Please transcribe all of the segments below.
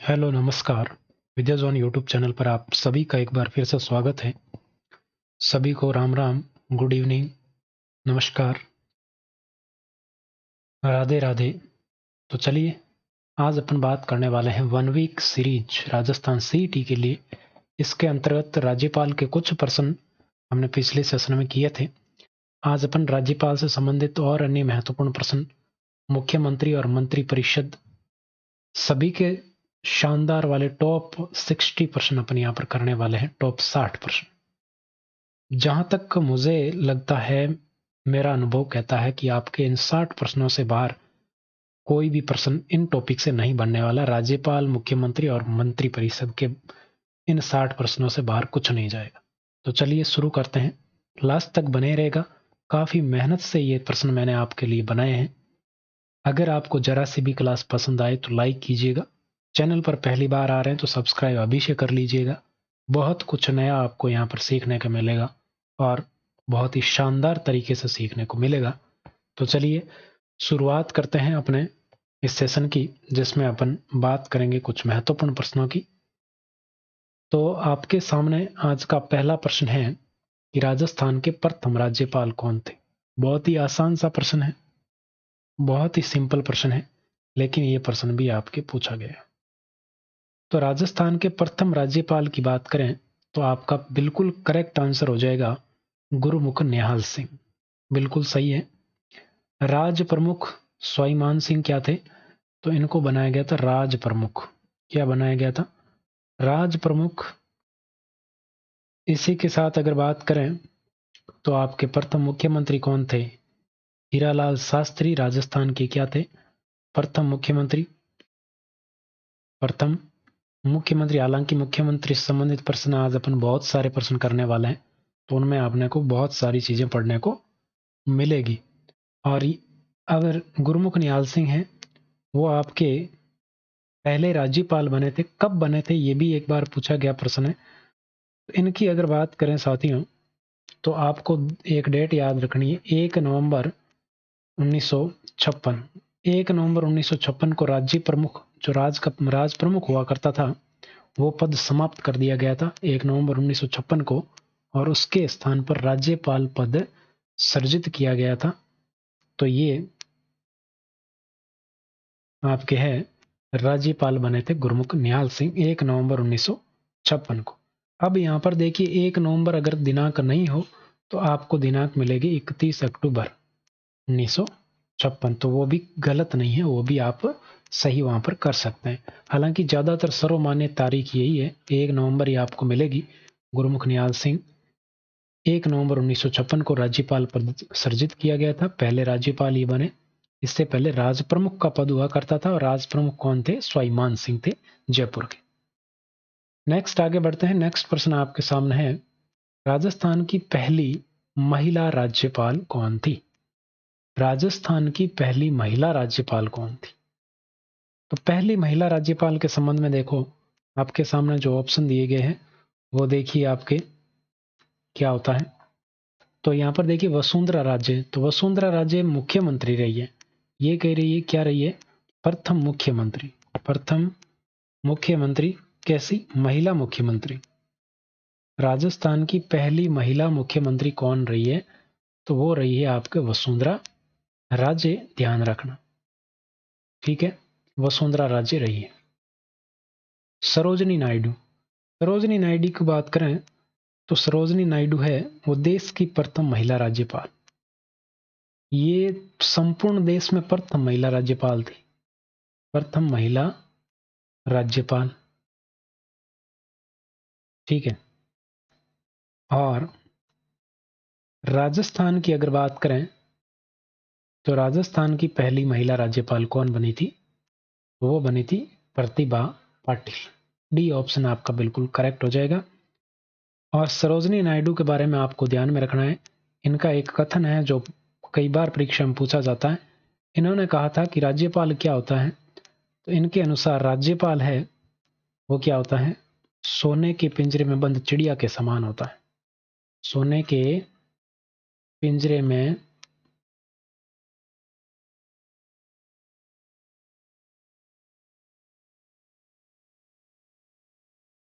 Hello नमस्कार। विद्या zone YouTube channel पर आप सभी का एक बार फिर से स्वागत है। सभी को राम राम, गुड इवनिंग, नमस्कार, राधे राधे। तो चलिए आज अपन बात करने वाले हैं 1 वीक सीरीज राजस्थान सीईटी के लिए। इसके अंतर्गत राज्यपाल के कुछ प्रश्न हमने पिछले सेशन में किए थे। आज अपन राज्यपाल से संबंधित और अन्य महत्वपूर्ण प्रश्न, मुख्यमंत्री और मंत्री परिषद सभी के शानदार वाले टॉप 60 प्रश्न अपन यहाँ पर करने वाले हैं। टॉप 60 प्रश्न। जहां तक मुझे लगता है, मेरा अनुभव कहता है कि आपके इन 60 प्रश्नों से बाहर कोई भी प्रश्न इन टॉपिक से नहीं बनने वाला। राज्यपाल, मुख्यमंत्री और मंत्री परिषद के इन 60 प्रश्नों से बाहर कुछ नहीं जाएगा। तो चलिए शुरू करते हैं। लास्ट तक बने रहेगा। काफी मेहनत से ये प्रश्न मैंने आपके लिए बनाए हैं। अगर आपको जरा सी भी क्लास पसंद आए तो लाइक कीजिएगा। चैनल पर पहली बार आ रहे हैं तो सब्सक्राइब अभी से कर लीजिएगा। बहुत कुछ नया आपको यहाँ पर सीखने को मिलेगा और बहुत ही शानदार तरीके से सीखने को मिलेगा। तो चलिए शुरुआत करते हैं अपने इस सेशन की, जिसमें अपन बात करेंगे कुछ महत्वपूर्ण प्रश्नों की। तो आपके सामने आज का पहला प्रश्न है कि राजस्थान के प्रथम राज्यपाल कौन थे। बहुत ही आसान सा प्रश्न है, बहुत ही सिंपल प्रश्न है, लेकिन ये प्रश्न भी आपके पूछा गया। तो राजस्थान के प्रथम राज्यपाल की बात करें तो आपका बिल्कुल करेक्ट आंसर हो जाएगा गुरुमुख निहाल सिंह। बिल्कुल सही है। राज प्रमुख स्वाईमान सिंह क्या थे? तो इनको बनाया गया था राज प्रमुख। क्या बनाया गया था? राज प्रमुख। इसी के साथ अगर बात करें तो आपके प्रथम मुख्यमंत्री कौन थे? हीरालाल शास्त्री राजस्थान के क्या थे? प्रथम मुख्यमंत्री। प्रथम मुख्यमंत्री। हालांकि मुख्यमंत्री से संबंधित प्रश्न आज अपन बहुत सारे प्रश्न करने वाले हैं, तो उनमें आपने को बहुत सारी चीजें पढ़ने को मिलेगी। और अगर गुरुमुख निहाल सिंह हैं, वो आपके पहले राज्यपाल बने थे। कब बने थे ये भी एक बार पूछा गया प्रश्न है। इनकी अगर बात करें साथियों, तो आपको एक डेट याद रखनी है, 1 नवंबर 1956। 1 नवंबर 1956 को राज्य प्रमुख, जो राज प्रमुख हुआ करता था, वो पद समाप्त कर दिया गया था 1 नवंबर 1956 को, और उसके स्थान पर राज्यपाल पद सृजित किया गया था। तो ये आपके है राज्यपाल बने थे गुरुमुख निहाल सिंह 1 नवंबर 1956 को। अब यहाँ पर देखिए 1 नवंबर अगर दिनांक नहीं हो तो आपको दिनांक मिलेगी 31 अक्टूबर 1956। तो वो भी गलत नहीं है, वो भी आप सही वहां पर कर सकते हैं। हालांकि ज्यादातर सर्वमान्य तारीख यही है, 1 नवंबर ही आपको मिलेगी। गुरुमुख निहाल सिंह 1 नवंबर 1956 को राज्यपाल पद सृजित किया गया था। पहले राज्यपाल ही बने। इससे पहले राज प्रमुख का पद हुआ करता था, और राज प्रमुख कौन थे? स्वाईमान सिंह थे, जयपुर के। नेक्स्ट आगे बढ़ते हैं। नेक्स्ट प्रश्न आपके सामने है, राजस्थान की पहली महिला राज्यपाल कौन थी? राजस्थान की पहली महिला राज्यपाल कौन थी? तो पहली महिला राज्यपाल के संबंध में देखो, आपके सामने जो ऑप्शन दिए गए हैं वो देखिए आपके क्या होता है। तो यहाँ पर देखिए वसुंधरा राजे। तो वसुंधरा राजे मुख्यमंत्री रही है। ये कह रही है क्या रही है? प्रथम मुख्यमंत्री। प्रथम मुख्यमंत्री। कैसी? महिला मुख्यमंत्री। राजस्थान की पहली महिला मुख्यमंत्री कौन रही है? तो वो रही है आपके वसुंधरा राजे। ध्यान रखना, ठीक है, वसुंधरा राजे रही है। सरोजनी नायडू। सरोजनी नायडू की बात करें तो सरोजनी नायडू है वो देश की प्रथम महिला राज्यपाल। ये संपूर्ण देश में प्रथम महिला राज्यपाल थी। प्रथम महिला राज्यपाल, ठीक है। और राजस्थान की अगर बात करें तो राजस्थान की पहली महिला राज्यपाल कौन बनी थी? वो बनी थी प्रतिभा पाटिल। डी ऑप्शन आपका बिल्कुल करेक्ट हो जाएगा। और सरोजनी नायडू के बारे में आपको ध्यान में रखना है, इनका एक कथन है जो कई बार परीक्षा में पूछा जाता है। इन्होंने कहा था कि राज्यपाल क्या होता है? तो इनके अनुसार राज्यपाल है वो क्या होता है? सोने के पिंजरे में बंद चिड़िया के समान होता है। सोने के पिंजरे में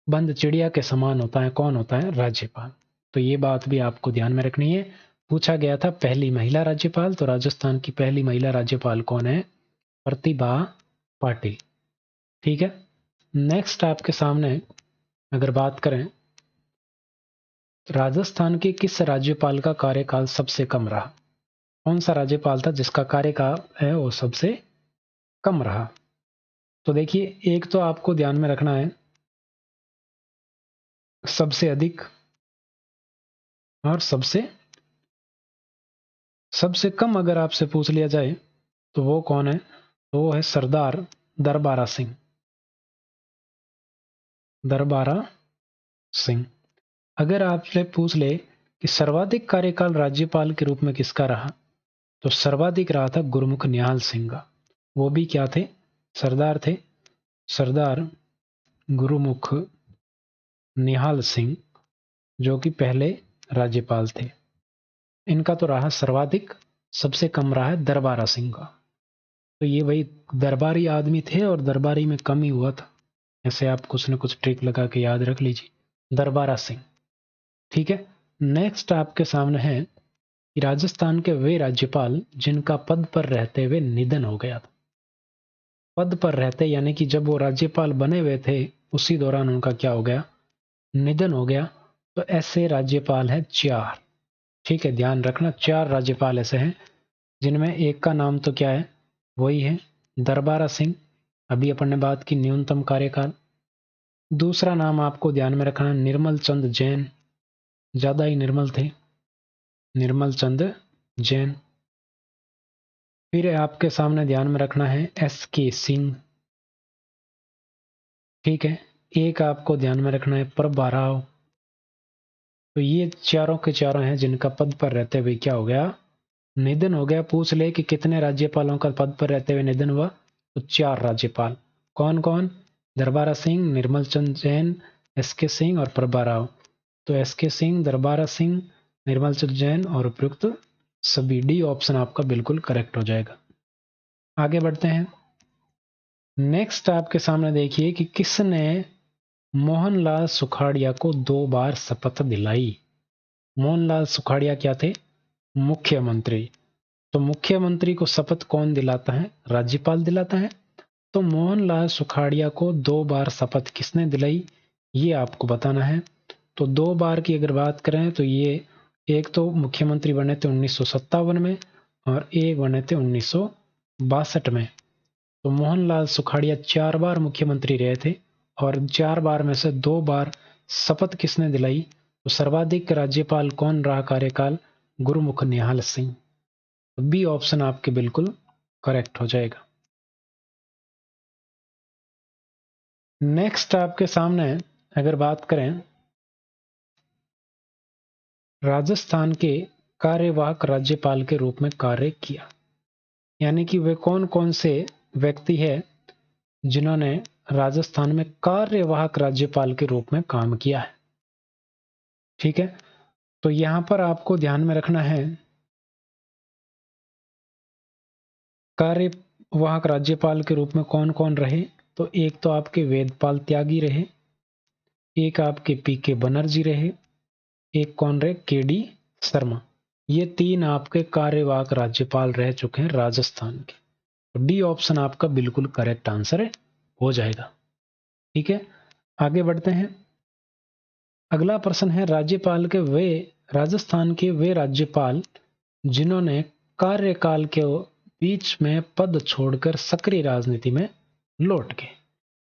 बंद चिड़िया के समान होता है, कौन होता है? राज्यपाल। तो ये बात भी आपको ध्यान में रखनी है। पूछा गया था पहली महिला राज्यपाल, तो राजस्थान की पहली महिला राज्यपाल कौन है? प्रतिभा पाटिल। ठीक है। नेक्स्ट आपके सामने अगर बात करें, राजस्थान के किस राज्यपाल का कार्यकाल सबसे कम रहा? कौन सा राज्यपाल था जिसका कार्यकाल है वो सबसे कम रहा? तो देखिए, एक तो आपको ध्यान में रखना है सबसे अधिक और सबसे कम। अगर आपसे पूछ लिया जाए तो वो कौन है? तो वो है सरदार दरबारा सिंह। दरबारा सिंह। अगर आपसे पूछ ले कि सर्वाधिक कार्यकाल राज्यपाल के रूप में किसका रहा, तो सर्वाधिक रहा था गुरमुख निहाल सिंह का। वो भी क्या थे? सरदार थे। सरदार गुरुमुख निहाल सिंह, जो कि पहले राज्यपाल थे। इनका तो रहा सर्वाधिक, सबसे कम रहा है दरबारा सिंह का। तो ये भाई दरबारी आदमी थे और दरबारी में कम ही हुआ था। ऐसे आप कुछ न कुछ ट्रिक लगा के याद रख लीजिए, दरबारा सिंह। ठीक है। नेक्स्ट आपके सामने है कि राजस्थान के वे राज्यपाल जिनका पद पर रहते हुए निधन हो गया था। पद पर रहते यानी कि जब वो राज्यपाल बने हुए थे उसी दौरान उनका क्या हो गया? निधन हो गया। तो ऐसे राज्यपाल है 4। ठीक है, ध्यान रखना 4 राज्यपाल ऐसे हैं जिनमें एक का नाम तो क्या है? वही है दरबारा सिंह। अभी अपन ने बात की न्यूनतम कार्यकाल। दूसरा नाम आपको ध्यान में रखना, निर्मल चंद जैन। ज्यादा ही निर्मल थे, निर्मल चंद जैन। फिर आपके सामने ध्यान में रखना है SK सिंह। ठीक है। एक आपको ध्यान में रखना है प्रभा राव। तो ये चारों के चारों हैं जिनका पद पर रहते हुए क्या हो गया? निधन हो गया। पूछ ले कि कितने राज्यपालों का पद पर रहते हुए निधन हुआ, तो 4 राज्यपाल। कौन कौन? दरबारा सिंह, निर्मल चंद जैन, SK सिंह और प्रभा राव। तो SK सिंह, दरबारा सिंह, निर्मल चंद जैन और उपयुक्त सभी। डी ऑप्शन आपका बिल्कुल करेक्ट हो जाएगा। आगे बढ़ते हैं। नेक्स्ट आपके सामने देखिए कि किसने मोहनलाल सुखाड़िया को 2 बार शपथ दिलाई? मोहनलाल सुखाड़िया क्या थे? मुख्यमंत्री। तो मुख्यमंत्री को शपथ कौन दिलाता है? राज्यपाल दिलाता है। तो मोहनलाल सुखाड़िया को 2 बार शपथ किसने दिलाई, ये आपको बताना है। तो 2 बार की अगर बात करें तो ये एक तो मुख्यमंत्री बने थे 1957 में और एक बने थे 1962 में। तो मोहनलाल सुखाड़िया 4 बार मुख्यमंत्री रहे थे और 4 बार में से 2 बार शपथ किसने दिलाई? तो सर्वाधिक राज्यपाल कौन रहा कार्यकाल? गुरुमुख निहाल सिंह। बी ऑप्शन आपके बिल्कुल करेक्ट हो जाएगा। नेक्स्ट आपके सामने अगर बात करें राजस्थान के कार्यवाहक राज्यपाल के रूप में कार्य किया, यानी कि वे कौन कौन से व्यक्ति हैं जिन्होंने राजस्थान में कार्यवाहक राज्यपाल के रूप में काम किया है। ठीक है। तो यहां पर आपको ध्यान में रखना है कार्यवाहक राज्यपाल के रूप में कौन कौन रहे। तो एक तो आपके वेदपाल त्यागी रहे, एक आपके PK बनर्जी रहे, एक कौन रहे? KD शर्मा। ये 3 आपके कार्यवाहक राज्यपाल रह चुके हैं राजस्थान के। तो डी ऑप्शन आपका बिल्कुल करेक्ट आंसर है, हो जाएगा। ठीक है। आगे बढ़ते हैं। अगला प्रश्न है राज्यपाल के वे राजस्थान के वे राज्यपाल जिन्होंने कार्यकाल के बीच में पद छोड़कर सक्रिय राजनीति में लौट गए,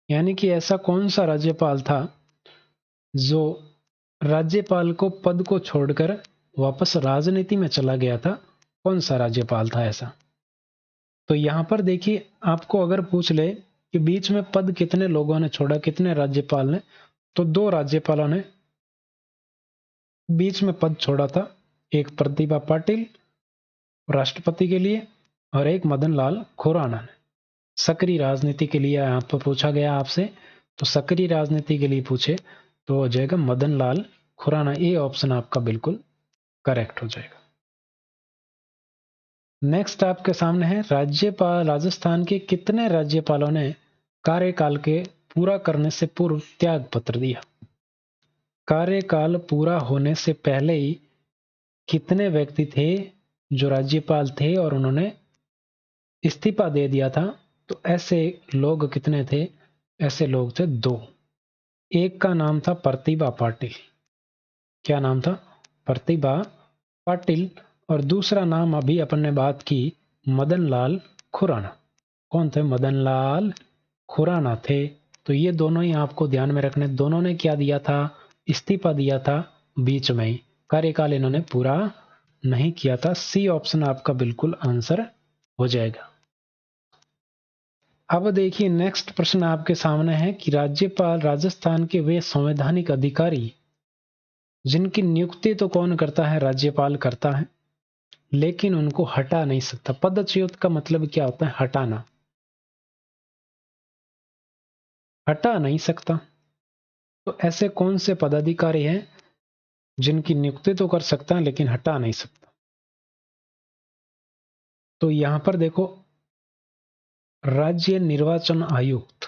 यानी कि ऐसा कौन सा राज्यपाल था जो राज्यपाल को पद को छोड़कर वापस राजनीति में चला गया था? कौन सा राज्यपाल था ऐसा? तो यहां पर देखिए, आपको अगर पूछ ले कि बीच में पद कितने लोगों ने छोड़ा, कितने राज्यपाल ने, तो 2 राज्यपालों ने बीच में पद छोड़ा था। एक प्रतिभा पाटिल राष्ट्रपति के लिए और एक मदन लाल खुराना ने सक्रिय राजनीति के लिए। यहां पर पूछा गया आपसे, तो सक्रिय राजनीति के लिए पूछे तो हो जाएगा मदन लाल खुराना। ए ऑप्शन आपका बिल्कुल करेक्ट हो जाएगा। नेक्स्ट आपके सामने है राज्यपाल राजस्थान के कितने राज्यपालों ने कार्यकाल के पूरा करने से पूर्व त्याग पत्र दिया? कार्यकाल पूरा होने से पहले ही कितने व्यक्ति थे जो राज्यपाल थे और उन्होंने इस्तीफा दे दिया था? तो ऐसे लोग कितने थे? ऐसे लोग थे 2। एक का नाम था प्रतिभा पाटिल। क्या नाम था? प्रतिभा पाटिल। और दूसरा नाम अभी अपन ने बात की मदन लाल खुराना। कौन थे? मदन लाल खुराना थे। तो ये दोनों ही आपको ध्यान में रखने। दोनों ने क्या दिया था? इस्तीफा दिया था बीच में ही। कार्यकाल इन्होंने पूरा नहीं किया था। सी ऑप्शन आपका बिल्कुल आंसर हो जाएगा। अब देखिए नेक्स्ट प्रश्न आपके सामने है कि राज्यपाल राजस्थान के वे संवैधानिक अधिकारी जिनकी नियुक्ति तो कौन करता है? राज्यपाल करता है, लेकिन उनको हटा नहीं सकता। पदच्युत का मतलब क्या होता है? हटाना। हटा नहीं सकता। तो ऐसे कौन से पदाधिकारी हैं जिनकी नियुक्ति तो कर सकता है लेकिन हटा नहीं सकता? तो यहां पर देखो, राज्य निर्वाचन आयुक्त।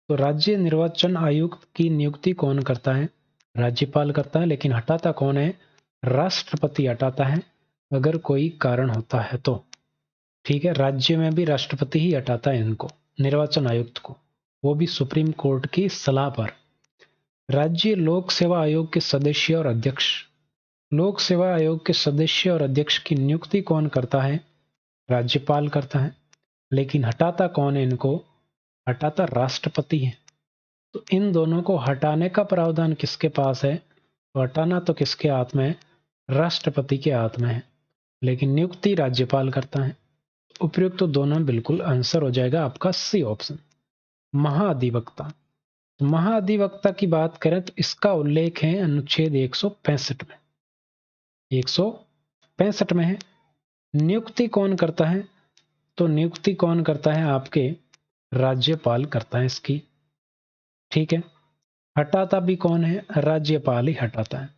तो राज्य निर्वाचन आयुक्त की नियुक्ति कौन करता है? राज्यपाल करता है, लेकिन हटाता कौन है? राष्ट्रपति हटाता है, अगर कोई कारण होता है तो। ठीक है, राज्य में भी राष्ट्रपति ही हटाता है इनको, निर्वाचन आयुक्त को, वो भी सुप्रीम कोर्ट की सलाह पर। राज्य लोक सेवा आयोग के सदस्य और अध्यक्ष। लोक सेवा आयोग के सदस्य और अध्यक्ष की नियुक्ति कौन करता है? राज्यपाल करता है, लेकिन हटाता कौन है इनको? हटाता राष्ट्रपति है। तो इन दोनों को हटाने का प्रावधान किसके पास है? तो हटाना तो किसके हाथ में है? राष्ट्रपति के हाथ में है, लेकिन नियुक्ति राज्यपाल करता है। उपयुक्त तो दोनों बिल्कुल आंसर हो जाएगा आपका सी ऑप्शन। महाधिवक्ता। तो महाधिवक्ता की बात करें तो इसका उल्लेख है अनुच्छेद 165 में। 165 में है। नियुक्ति कौन करता है? तो नियुक्ति कौन करता है? आपके राज्यपाल करता है इसकी। ठीक है, हटाता भी कौन है? राज्यपाल ही हटाता है।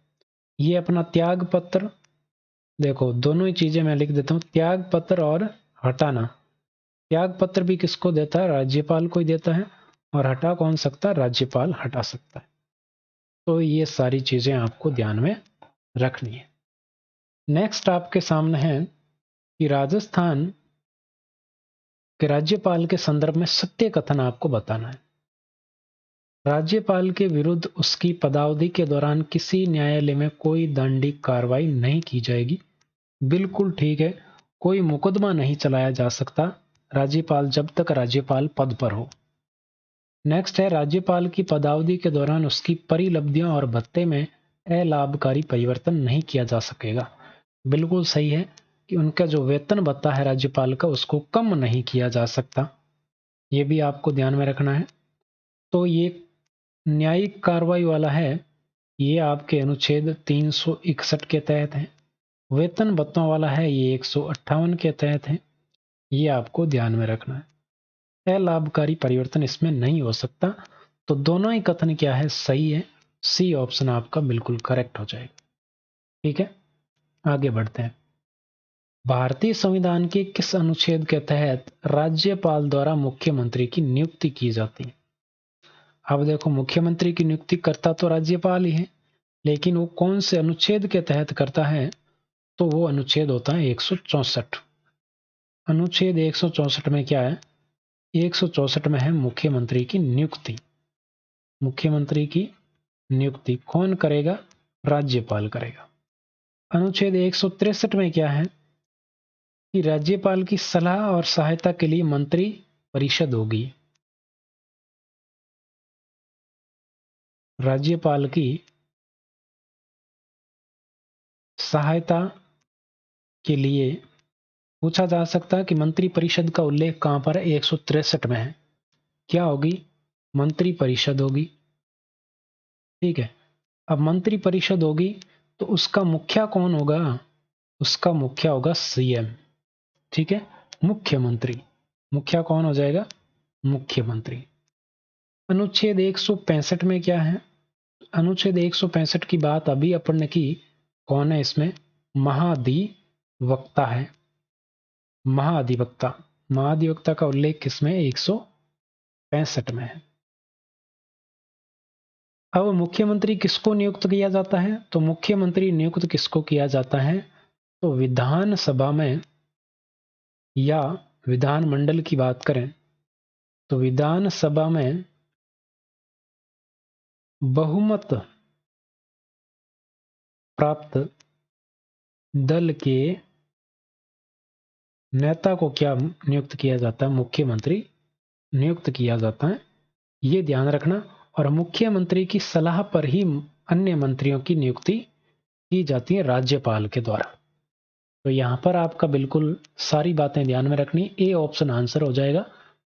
ये अपना त्याग पत्र, देखो दोनों ही चीजें मैं लिख देता हूं, त्याग पत्र और हटाना। त्याग पत्र भी किसको देता है? राज्यपाल को ही देता है। और हटा कौन सकता है? राज्यपाल हटा सकता है। तो ये सारी चीजें आपको ध्यान में रखनी है। नेक्स्ट आपके सामने है कि राजस्थान के राज्यपाल के संदर्भ में सत्य कथन आपको बताना है। राज्यपाल के विरुद्ध उसकी पदावधि के दौरान किसी न्यायालय में कोई दंडिक कार्रवाई नहीं की जाएगी। बिल्कुल ठीक है, कोई मुकदमा नहीं चलाया जा सकता राज्यपाल जब तक राज्यपाल पद पर हो। नेक्स्ट है, राज्यपाल की पदावधि के दौरान उसकी परिलब्धियां और भत्ते में अलाभकारी परिवर्तन नहीं किया जा सकेगा। बिल्कुल सही है कि उनका जो वेतन भत्ता है राज्यपाल का, उसको कम नहीं किया जा सकता। ये भी आपको ध्यान में रखना है। तो ये न्यायिक कार्रवाई वाला है, ये आपके अनुच्छेद 361 के तहत है। वेतन भत्तों वाला है, ये 158 के तहत है। ये आपको ध्यान में रखना है। अलाभकारी परिवर्तन इसमें नहीं हो सकता। तो दोनों ही कथन क्या है? सही है। सी ऑप्शन आपका बिल्कुल करेक्ट हो जाएगा। ठीक है, आगे बढ़ते हैं। भारतीय संविधान के किस अनुच्छेद के तहत राज्यपाल द्वारा मुख्यमंत्री की नियुक्ति की जाती है? अब देखो, मुख्यमंत्री की नियुक्ति करता तो राज्यपाल ही है, लेकिन वो कौन से अनुच्छेद के तहत करता है? तो वो अनुच्छेद होता है 164। अनुच्छेद 164 में क्या है? 164 में है मुख्यमंत्री की नियुक्ति। मुख्यमंत्री की नियुक्ति कौन करेगा? राज्यपाल करेगा। अनुच्छेद 163 में क्या है कि राज्यपाल की सलाह और सहायता के लिए मंत्री परिषद होगी। राज्यपाल की सहायता के लिए पूछा जा सकता है कि मंत्री परिषद का उल्लेख कहां पर है? 163 में है। क्या होगी? मंत्री परिषद होगी। ठीक है, अब मंत्री परिषद होगी तो उसका मुखिया कौन होगा? उसका मुखिया होगा सीएम। ठीक है, मुख्यमंत्री। मुखिया कौन हो जाएगा? मुख्यमंत्री। अनुच्छेद 165 में क्या है? अनुच्छेद 165 की बात अभी अपन ने की। कौन है इसमें? महाधिवक्ता है। महाधिवक्ता। महाधिवक्ता का उल्लेख किसमें? 165 में है। अब मुख्यमंत्री किसको नियुक्त किया जाता है? तो मुख्यमंत्री नियुक्त किसको किया जाता है? तो विधानसभा में या विधानमंडल की बात करें तो विधानसभा में बहुमत प्राप्त दल के नेता को क्या नियुक्त किया जाता है? मुख्यमंत्री नियुक्त किया जाता है, ये ध्यान रखना। और मुख्यमंत्री की सलाह पर ही अन्य मंत्रियों की नियुक्ति की जाती है राज्यपाल के द्वारा। तो यहां पर आपका बिल्कुल सारी बातें ध्यान में रखनी। ए ऑप्शन आंसर हो जाएगा।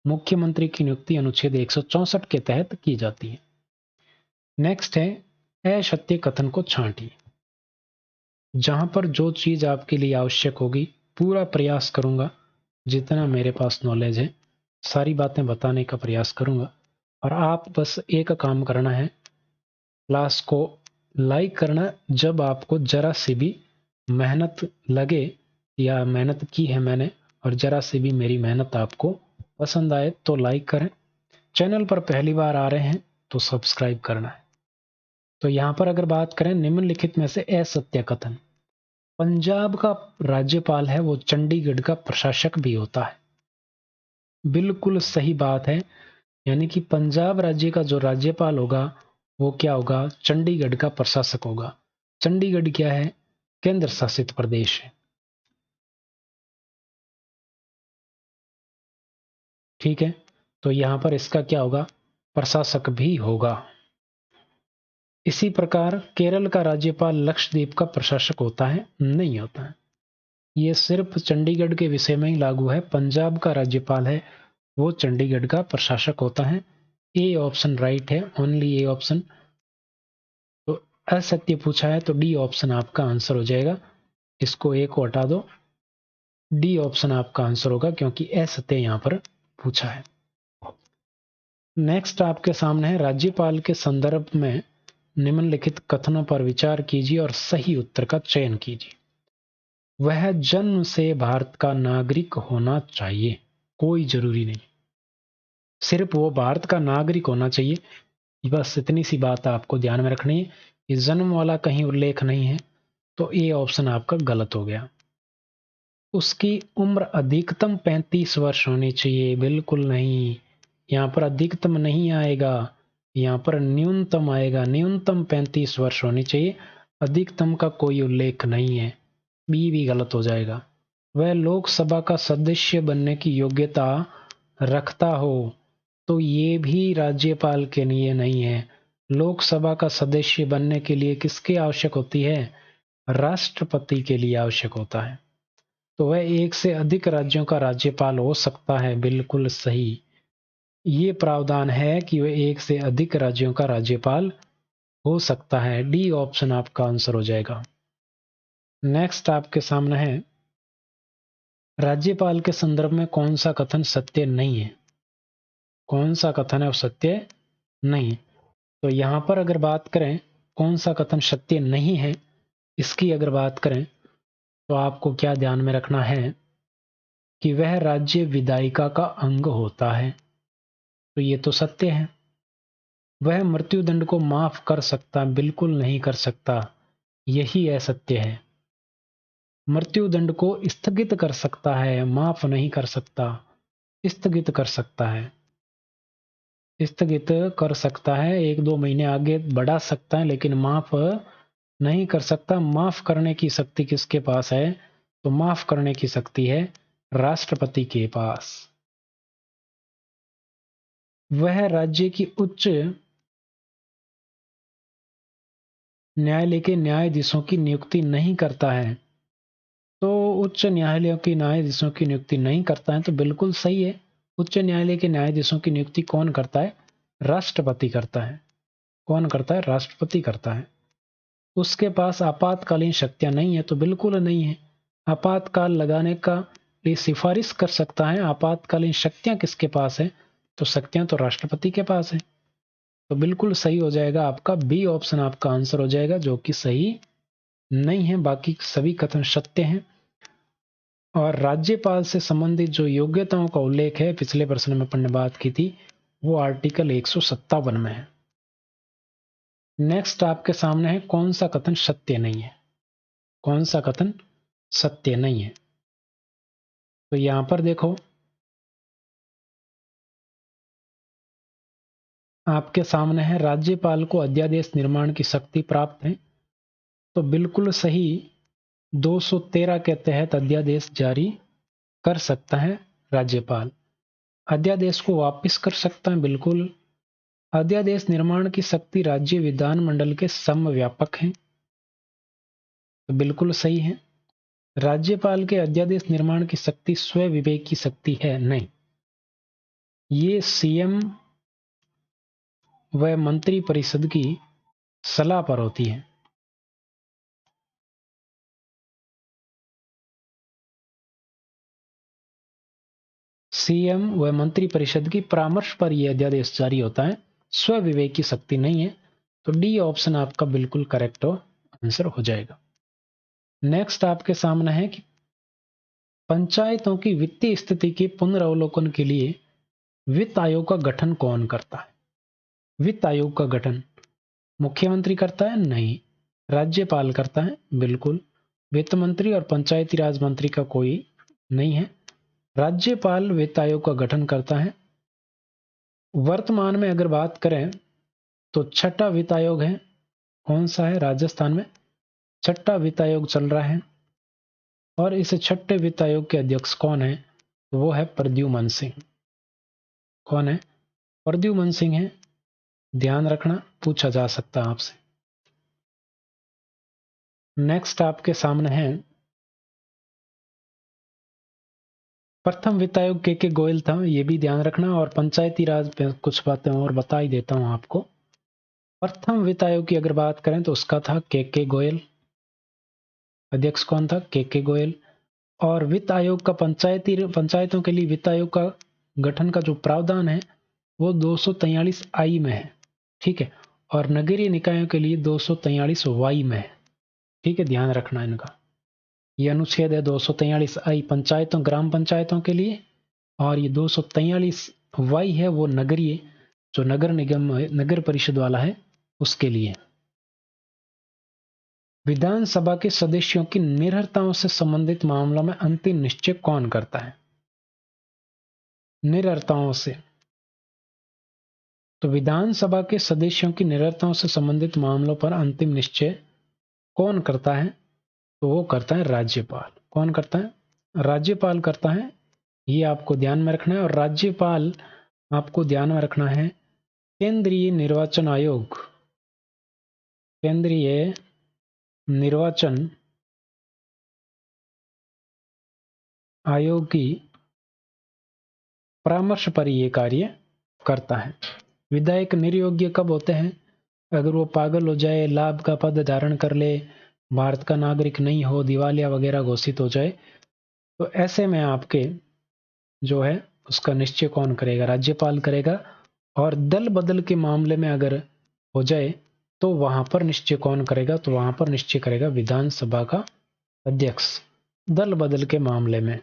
मुख्यमंत्री की नियुक्ति अनुच्छेद 164 के तहत की जाती है। नेक्स्ट है असत्य कथन को छांटिए। जहां पर जो चीज आपके लिए आवश्यक होगी पूरा प्रयास करूंगा, जितना मेरे पास नॉलेज है सारी बातें बताने का प्रयास करूंगा। और आप बस एक काम करना है, क्लास को लाइक करना जब आपको जरा सी भी मेहनत लगे या मेहनत की है मैंने और जरा सी भी मेरी मेहनत आपको पसंद आए तो लाइक करें। चैनल पर पहली बार आ रहे हैं तो सब्सक्राइब करना है। तो यहां पर अगर बात करें निम्नलिखित में से असत्य कथन, पंजाब का राज्यपाल है वो चंडीगढ़ का प्रशासक भी होता है। बिल्कुल सही बात है, यानी कि पंजाब राज्य का जो राज्यपाल होगा वो क्या होगा? चंडीगढ़ का प्रशासक होगा। चंडीगढ़ क्या है? केंद्र शासित प्रदेश है। ठीक है, तो यहां पर इसका क्या होगा? प्रशासक भी होगा। इसी प्रकार केरल का राज्यपाल लक्षद्वीप का प्रशासक होता है? नहीं होता है। ये सिर्फ चंडीगढ़ के विषय में ही लागू है। पंजाब का राज्यपाल है वो चंडीगढ़ का प्रशासक होता है। ए ऑप्शन राइट है, ओनली ए ऑप्शन। तो असत्य पूछा है तो डी ऑप्शन आपका आंसर हो जाएगा। इसको ए को हटा दो, डी ऑप्शन आपका आंसर होगा क्योंकि असत्य यहां पर पूछा है। नेक्स्ट आपके सामने है राज्यपाल के संदर्भ में निम्नलिखित कथनों पर विचार कीजिए और सही उत्तर का चयन कीजिए। वह जन्म से भारत का नागरिक होना चाहिए, कोई जरूरी नहीं, सिर्फ वो भारत का नागरिक होना चाहिए। बस इतनी सी बात आपको ध्यान में रखनी है। ये जन्म वाला कहीं उल्लेख नहीं है, तो ए ऑप्शन आपका गलत हो गया। उसकी उम्र अधिकतम 35 वर्ष होनी चाहिए, बिल्कुल नहीं। यहाँ पर अधिकतम नहीं आएगा, यहाँ पर न्यूनतम आएगा। न्यूनतम 35 वर्ष होनी चाहिए, अधिकतम का कोई उल्लेख नहीं है। बी भी गलत हो जाएगा। वह लोकसभा का सदस्य बनने की योग्यता रखता हो, तो ये भी राज्यपाल के लिए नहीं है। लोकसभा का सदस्य बनने के लिए किसकी आवश्यक होती है? राष्ट्रपति के लिए आवश्यक होता है। तो वह एक से अधिक राज्यों का राज्यपाल हो सकता है, बिल्कुल सही। ये प्रावधान है कि वह एक से अधिक राज्यों का राज्यपाल हो सकता है। डी ऑप्शन आपका आंसर हो जाएगा। नेक्स्ट आपके सामने है राज्यपाल के संदर्भ में कौन सा कथन सत्य नहीं है? कौन सा कथन है वो सत्य नहीं? तो यहां पर अगर बात करें कौन सा कथन सत्य नहीं है, इसकी अगर बात करें तो आपको क्या ध्यान में रखना है कि वह राज्य विधायिका का अंग होता है। तो ये तो सत्य है। वह मृत्युदंड को माफ कर सकता? बिल्कुल नहीं कर सकता, यही असत्य है। मृत्युदंड को स्थगित कर सकता है, माफ नहीं कर सकता। स्थगित कर सकता है, स्थगित कर सकता है, 1-2 महीने आगे बढ़ा सकता है, लेकिन माफ नहीं कर सकता। माफ करने की शक्ति किसके पास है? तो माफ करने की शक्ति है राष्ट्रपति के पास। वह राज्य की उच्च न्यायालय के न्यायाधीशों की नियुक्ति नहीं करता है। तो उच्च न्यायालयों के न्यायाधीशों की नियुक्ति नहीं करता है, तो बिल्कुल सही है। उच्च न्यायालय के न्यायाधीशों की नियुक्ति कौन करता है? राष्ट्रपति करता है। कौन करता है? राष्ट्रपति करता है। उसके पास आपातकालीन शक्तियां नहीं है, तो बिल्कुल नहीं है। आपातकाल लगाने का लिए सिफारिश कर सकता है। आपातकालीन शक्तियां किसके पास है? तो शक्तियां तो राष्ट्रपति के पास है। तो बिल्कुल सही हो जाएगा आपका बी ऑप्शन आपका आंसर हो जाएगा, जो कि सही नहीं है। बाकी सभी कथन सत्य हैं। और राज्यपाल से संबंधित जो योग्यताओं का उल्लेख है पिछले प्रश्न में अपन ने बात की थी, वो आर्टिकल 157 में है। नेक्स्ट आपके सामने है कौन सा कथन सत्य नहीं है, कौन सा कथन सत्य नहीं है। तो यहां पर देखो आपके सामने है राज्यपाल को अध्यादेश निर्माण की शक्ति प्राप्त है, तो बिल्कुल सही 213 के तहत अध्यादेश जारी कर सकता है राज्यपाल। अध्यादेश को वापस कर सकता है, बिल्कुल। अध्यादेश निर्माण की शक्ति राज्य विधानमंडल के समव्यापक है, तो बिल्कुल सही है। राज्यपाल के अध्यादेश निर्माण की शक्ति स्व विवेक की शक्ति है, नहीं, ये सीएम व मंत्री परिषद की सलाह पर होती है। सीएम व मंत्री परिषद की परामर्श पर यह अध्यादेश जारी होता है, स्व विवेक की शक्ति नहीं है। तो डी ऑप्शन आपका बिल्कुल करेक्ट आंसर हो जाएगा। नेक्स्ट आपके सामने है कि पंचायतों की वित्तीय स्थिति के पुनरावलोकन के लिए वित्त आयोग का गठन कौन करता है? वित्त आयोग का गठन मुख्यमंत्री करता है? नहीं। राज्यपाल करता है? बिल्कुल। वित्त मंत्री और पंचायती राज मंत्री का कोई नहीं है, राज्यपाल वित्त आयोग का गठन करता है। वर्तमान में अगर बात करें तो छठा वित्त आयोग है, कौन सा है? राजस्थान में छठा वित्त आयोग चल रहा है, और इस छठे वित्त आयोग के अध्यक्ष कौन है? तो वो है प्रद्युमन सिंह। कौन है? प्रद्युमन सिंह है, ध्यान रखना, पूछा जा सकता है आपसे। नेक्स्ट आपके सामने है प्रथम वित्त आयोग के गोयल था, ये भी ध्यान रखना, और पंचायती राज पे कुछ बातें और बता ही देता हूं आपको। प्रथम वित्त आयोग की अगर बात करें तो उसका था के गोयल, अध्यक्ष कौन था? के गोयल। और वित्त आयोग का पंचायतों के लिए वित्त आयोग का गठन का जो प्रावधान है वो 243 आई में है, ठीक है, और नगरीय निकायों के लिए 243 वाई में है, ठीक है, ध्यान रखना इनका। ये अनुच्छेद है 243 आई पंचायतों, ग्राम पंचायतों के लिए, और ये 243 वाई है वो नगरीय, जो नगर निगम नगर परिषद वाला है उसके लिए। विधानसभा के सदस्यों की निरर्हताओं से संबंधित मामलों में अंतिम निश्चय कौन करता है? निरर्हताओं से, तो विधानसभा के सदस्यों की निरर्हताओं से संबंधित मामलों पर अंतिम निश्चय कौन करता है? तो वो करता है राज्यपाल। कौन करता है? राज्यपाल करता है, ये आपको ध्यान में रखना है। और राज्यपाल आपको ध्यान में रखना है केंद्रीय निर्वाचन आयोग, केंद्रीय निर्वाचन आयोग की परामर्श पर यह कार्य करता है। विधायक निर्योग्य कब होते हैं? अगर वो पागल हो जाए, लाभ का पद धारण कर ले, भारत का नागरिक नहीं हो, दिवालिया वगैरह घोषित हो जाए, तो ऐसे में आपके जो है उसका निश्चय कौन करेगा? राज्यपाल करेगा। और दल बदल के मामले में अगर हो जाए तो वहां पर निश्चय कौन करेगा? तो वहां पर निश्चय करेगा विधानसभा का अध्यक्ष, दल बदल के मामले में,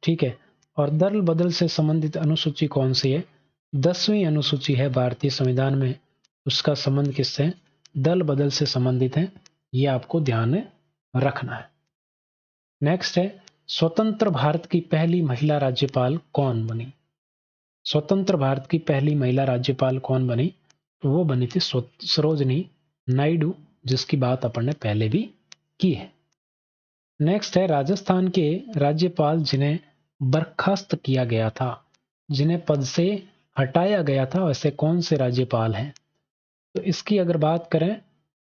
ठीक है। और दल बदल से संबंधित अनुसूची कौन सी है? 10वीं अनुसूची है भारतीय संविधान में, उसका संबंध किससे है? दल बदल से संबंधित है, ये आपको ध्यान में रखना है। नेक्स्ट है स्वतंत्र भारत की पहली महिला राज्यपाल कौन बनी? स्वतंत्र भारत की पहली महिला राज्यपाल कौन बनी? तो वो बनी थी सरोजनी नायडू, जिसकी बात अपन ने पहले भी की है। नेक्स्ट है राजस्थान के राज्यपाल जिन्हें बर्खास्त किया गया था, जिन्हें पद से हटाया गया था, वैसे कौन से राज्यपाल हैं? तो इसकी अगर बात करें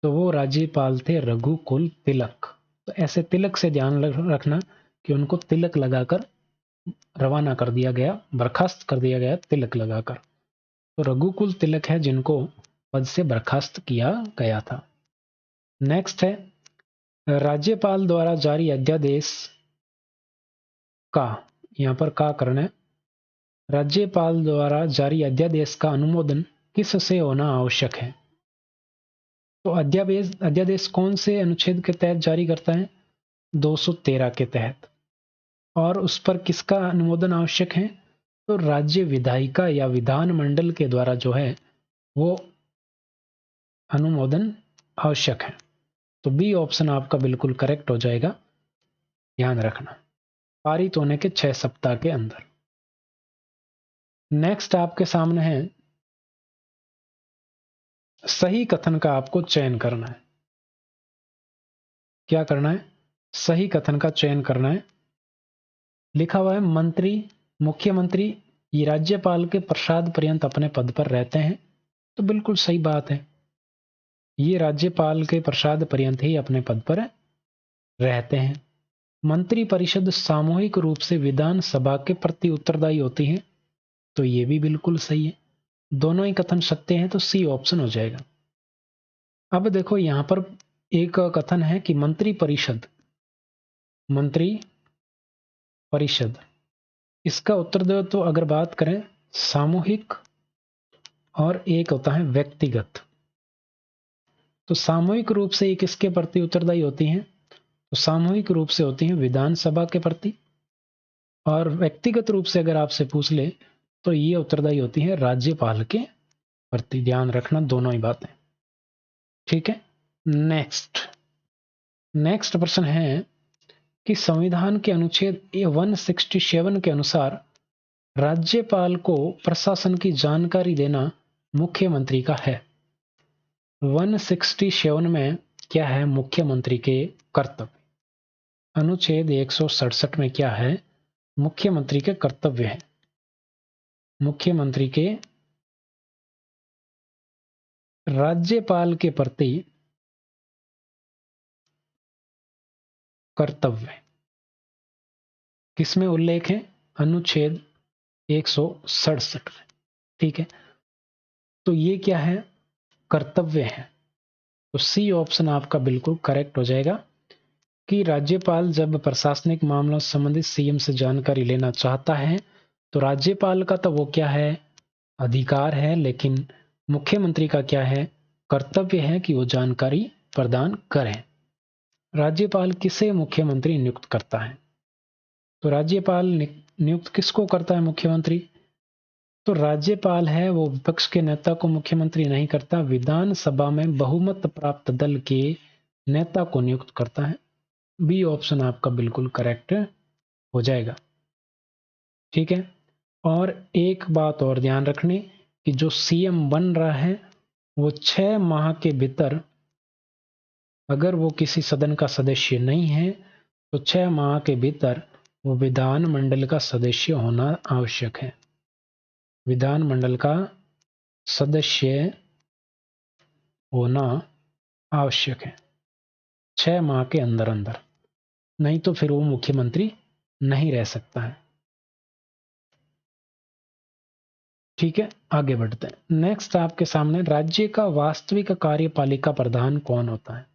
तो वो राज्यपाल थे रघुकुल तिलक। तो ऐसे तिलक से ध्यान रखना कि उनको तिलक लगाकर रवाना कर दिया गया, बर्खास्त कर दिया गया तिलक लगाकर। तो रघुकुल तिलक है जिनको पद से बर्खास्त किया गया था। नेक्स्ट है राज्यपाल द्वारा जारी अध्यादेश का, यहां पर का करना है, राज्यपाल द्वारा जारी अध्यादेश का अनुमोदन किससे होना आवश्यक है? तो अध्यादेश कौन से अनुच्छेद के तहत जारी करता है? 213 के तहत। और उस पर किसका अनुमोदन आवश्यक है? तो राज्य विधायिका या विधानमंडल के द्वारा जो है वो अनुमोदन आवश्यक है। तो बी ऑप्शन आपका बिल्कुल करेक्ट हो जाएगा, ध्यान रखना, पारित होने के 6 सप्ताह के अंदर। नेक्स्ट आपके सामने है सही कथन का आपको चयन करना है। क्या करना है? सही कथन का चयन करना है। लिखा हुआ है मंत्री, मुख्यमंत्री ये राज्यपाल के प्रसाद पर्यंत अपने पद पर रहते हैं। तो बिल्कुल सही बात है, ये राज्यपाल के प्रसाद पर्यंत ही अपने पद पर रहते हैं। मंत्री परिषद सामूहिक रूप से विधानसभा के प्रति उत्तरदायी होती है। तो ये भी बिल्कुल सही है, दोनों ही कथन सत्य हैं, तो सी ऑप्शन हो जाएगा। अब देखो यहां पर एक कथन है कि मंत्री परिषद इसका उत्तर दो। तो अगर बात करें सामूहिक और एक होता है व्यक्तिगत, तो सामूहिक रूप से ये किसके प्रति उत्तरदायी होती हैं? तो सामूहिक रूप से होती हैं विधानसभा के प्रति, और व्यक्तिगत रूप से अगर आपसे पूछ ले तो ये उत्तरदायी होती है राज्यपाल के प्रति। ध्यान रखना दोनों ही बातें, ठीक है। नेक्स्ट प्रश्न है कि संविधान के अनुच्छेद 167 के अनुसार राज्यपाल को प्रशासन की जानकारी देना मुख्यमंत्री का है। 167 में क्या है? मुख्यमंत्री के कर्तव्य। अनुच्छेद 167 में क्या है? मुख्यमंत्री के कर्तव्य है। मुख्यमंत्री के राज्यपाल के प्रति कर्तव्य किसमें उल्लेख है? अनुच्छेद 167 में, ठीक है। तो ये क्या है? कर्तव्य है। तो सी ऑप्शन आपका बिल्कुल करेक्ट हो जाएगा कि राज्यपाल जब प्रशासनिक मामलों से संबंधित सीएम से जानकारी लेना चाहता है तो राज्यपाल का तो वो क्या है? अधिकार है, लेकिन मुख्यमंत्री का क्या है? कर्तव्य है कि वो जानकारी प्रदान करें। राज्यपाल किसे मुख्यमंत्री नियुक्त करता है? तो राज्यपाल नियुक्त किसको करता है? मुख्यमंत्री। तो राज्यपाल है वो विपक्ष के नेता को मुख्यमंत्री नहीं करता, विधानसभा में बहुमत प्राप्त दल के नेता को नियुक्त करता है। बी ऑप्शन आपका बिल्कुल करेक्ट हो जाएगा, ठीक है। और एक बात और ध्यान रखनी कि जो सीएम बन रहा है वो 6 माह के भीतर, अगर वो किसी सदन का सदस्य नहीं है तो 6 माह के भीतर वो विधानमंडल का सदस्य होना आवश्यक है। विधानमंडल का सदस्य होना आवश्यक है 6 माह के अंदर अंदर, नहीं तो फिर वो मुख्यमंत्री नहीं रह सकता है, ठीक है। आगे बढ़ते हैं। नेक्स्ट आपके सामने राज्य का वास्तविक कार्यपालिका प्रधान कौन होता है?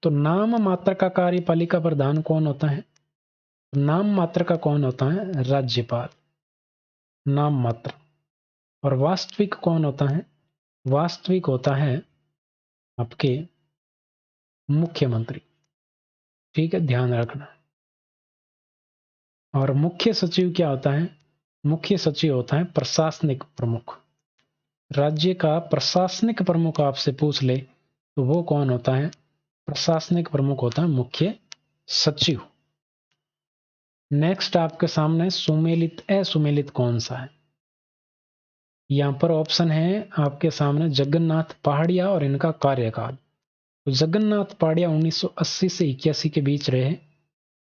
तो नाम मात्र का कार्यपालिका प्रधान कौन होता है? नाम मात्र का कौन होता है? राज्यपाल, नाम मात्र। और वास्तविक कौन होता है? वास्तविक होता है आपके मुख्यमंत्री, ठीक है, ध्यान रखना। और मुख्य सचिव क्या होता है? मुख्य सचिव होता है प्रशासनिक प्रमुख। राज्य का प्रशासनिक प्रमुख आपसे पूछ ले तो वो कौन होता है? प्रशासनिक प्रमुख होता है मुख्य सचिव। नेक्स्ट आपके सामने सुमेलित असुमेलित कौन सा है? यहां पर ऑप्शन है आपके सामने जगन्नाथ पहाड़िया और इनका कार्यकाल। तो जगन्नाथ पहाड़िया 1980 से 81 के बीच रहे।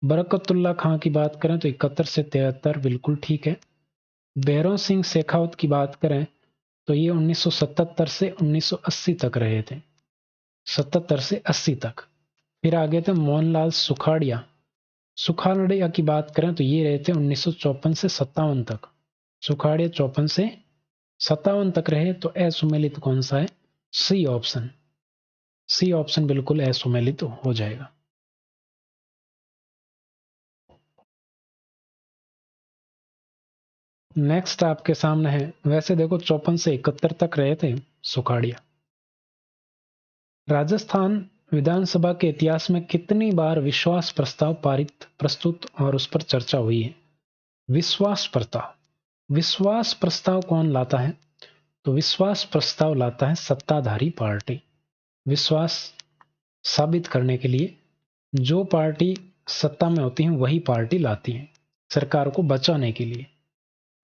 बरकतुल्ला खां की बात करें तो 71 से 73, बिल्कुल ठीक है। भैरव सिंह शेखावत की बात करें तो ये 1977 से 1980 तक रहे थे, 77 से 80 तक। फिर आगे थे मोहनलाल सुखाड़िया की बात करें तो ये रहे थे 1954 से 57 तक। सुखाड़िया 54 से 57 तक रहे। तो असुमेलित कौन सा है? C option. सी ऑप्शन बिल्कुल असुमेलित हो जाएगा। नेक्स्ट आपके सामने है, वैसे देखो 54 से 71 तक रहे थे सुखाड़िया। राजस्थान विधानसभा के इतिहास में कितनी बार विश्वास प्रस्ताव प्रस्तुत और उस पर चर्चा हुई है? विश्वास प्रस्ताव कौन लाता है? तो विश्वास प्रस्ताव लाता है सत्ताधारी पार्टी। विश्वास साबित करने के लिए जो पार्टी सत्ता में होती है वही पार्टी लाती है सरकार को बचाने के लिए,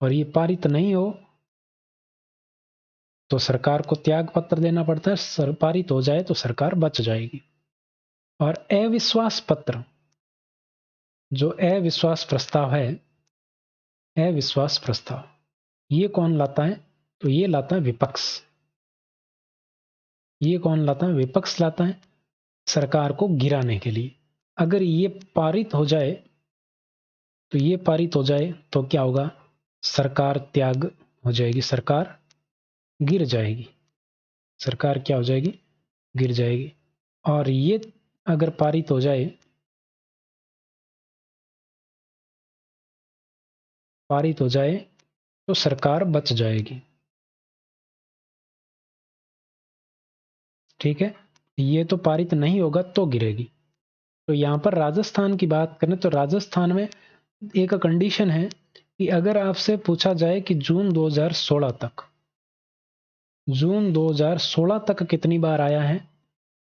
और ये पारित नहीं हो तो सरकार को त्याग पत्र देना पड़ता है। पारित हो जाए तो सरकार बच जाएगी। और अविश्वास पत्र, जो अविश्वास प्रस्ताव है, अविश्वास प्रस्ताव ये कौन लाता है? तो ये लाता है विपक्ष। ये कौन लाता है? विपक्ष लाता है सरकार को गिराने के लिए। अगर ये पारित हो जाए तो क्या होगा? सरकार त्याग हो जाएगी, सरकार गिर जाएगी। सरकार क्या हो जाएगी? गिर जाएगी। और ये अगर पारित हो जाए तो सरकार बच जाएगी। ठीक है, ये तो पारित नहीं होगा तो गिरेगी। तो यहां पर राजस्थान की बात करें तो राजस्थान में एक कंडीशन है कि अगर आपसे पूछा जाए कि जून 2016 तक कितनी बार आया है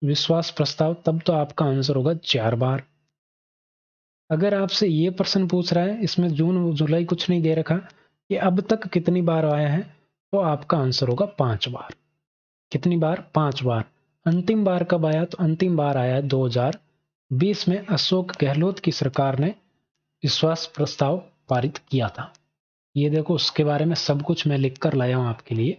विश्वास प्रस्ताव, तब तो आपका आंसर होगा 4 बार। अगर आपसे ये प्रश्न पूछ रहा है, इसमें जून जुलाई कुछ नहीं दे रखा, कि अब तक कितनी बार आया है, तो आपका आंसर होगा 5 बार। कितनी बार? 5 बार। अंतिम बार कब आया? तो अंतिम बार आया है 2020 में। अशोक गहलोत की सरकार ने विश्वास प्रस्ताव पारित किया था। ये देखो, उसके बारे में सब कुछ मैं लिख कर लाया हूं आपके लिए।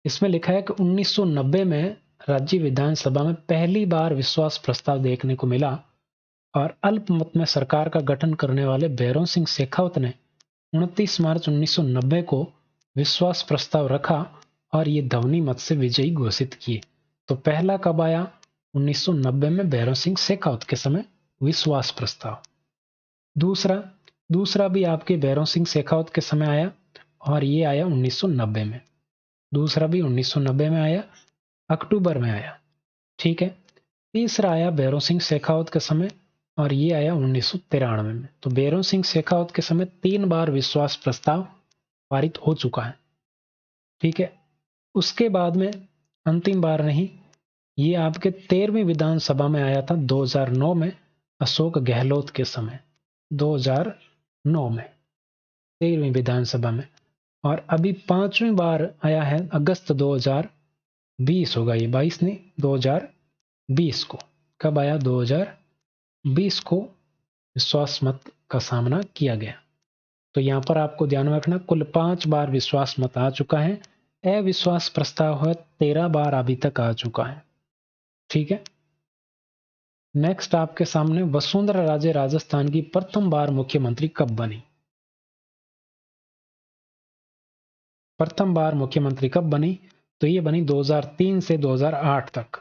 इसमें लिखा है कि 1990 में राज्य विधानसभा में पहली बार विश्वास प्रस्ताव देखने को मिला और अल्पमत में सरकार का गठन करने वाले भैरों सिंह शेखावत ने 29 मार्च 1990 को विश्वास प्रस्ताव रखा और ये ध्वनि मत से विजयी घोषित किए। तो पहला कब आया? 1990 में भैरों सिंह शेखावत के समय विश्वास प्रस्ताव। दूसरा भी आपके भैरों सिंह शेखावत के समय आया और ये आया 1990 में। दूसरा भी 1990 में आया, अक्टूबर में आया। ठीक है। तीसरा आया भैरों सिंह शेखावत के समय और ये आया 1993 में। तो भैरों सिंह शेखावत के समय 3 बार विश्वास प्रस्ताव पारित हो चुका है। ठीक है। उसके बाद में अंतिम बार नहीं, ये आपके 13वीं विधानसभा में आया था 2009 में, अशोक गहलोत के समय। 2009 में 13वीं विधानसभा में। और अभी 5वीं बार आया है अगस्त 2020 होगा, ये 22 नहीं, 2020 को। कब आया? 2020 को विश्वास मत का सामना किया गया। तो यहां पर आपको ध्यान रखना, कुल 5 बार विश्वास मत आ चुका है। अविश्वास प्रस्ताव है 13 बार अभी तक आ चुका है। ठीक है। नेक्स्ट आपके सामने, वसुंधरा राजे राजस्थान की प्रथम बार मुख्यमंत्री कब बनी? प्रथम बार मुख्यमंत्री कब बनी? तो ये बनी 2003 से 2008 तक।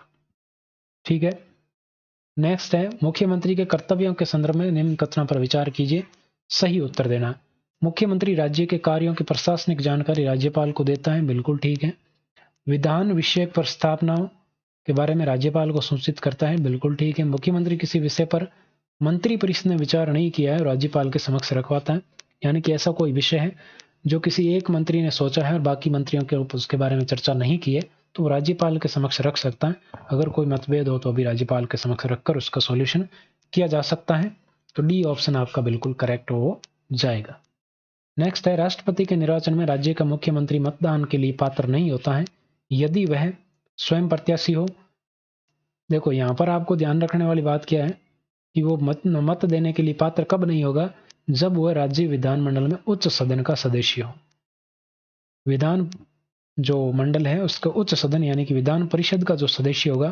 ठीक है। नेक्स्ट है, मुख्यमंत्री के कर्तव्यों के संदर्भ में निम्न कथनों पर विचार कीजिए, सही उत्तर देना। मुख्यमंत्री राज्य के कार्यों की प्रशासनिक जानकारी राज्यपाल को देता है, बिल्कुल ठीक है। विधान विषयक प्रस्तावनाओं के बारे में राज्यपाल को सूचित करता है, बिल्कुल ठीक है। मुख्यमंत्री किसी विषय पर मंत्री परिषद ने विचार नहीं किया है, राज्यपाल के समक्ष रखवाता है। यानी कि ऐसा कोई विषय है जो किसी एक मंत्री ने सोचा है और बाकी मंत्रियों के उसके बारे में चर्चा नहीं की है, तो राज्यपाल के समक्ष रख सकता है। अगर कोई मतभेद हो तो भी राज्यपाल के समक्ष रखकर उसका सॉल्यूशन किया जा सकता है। तो डी ऑप्शन आपका बिल्कुल करेक्ट हो जाएगा। नेक्स्ट है, राष्ट्रपति के निर्वाचन में राज्य का मुख्यमंत्री मतदान के लिए पात्र नहीं होता है यदि वह स्वयं प्रत्याशी हो। देखो, यहां पर आपको ध्यान रखने वाली बात क्या है कि वो मत देने के लिए पात्र कब नहीं होगा? जब वह राज्य विधानमंडल में उच्च सदन का सदस्य हो। विधान जो मंडल है उसका उच्च सदन यानी कि विधान परिषद का जो सदस्य होगा,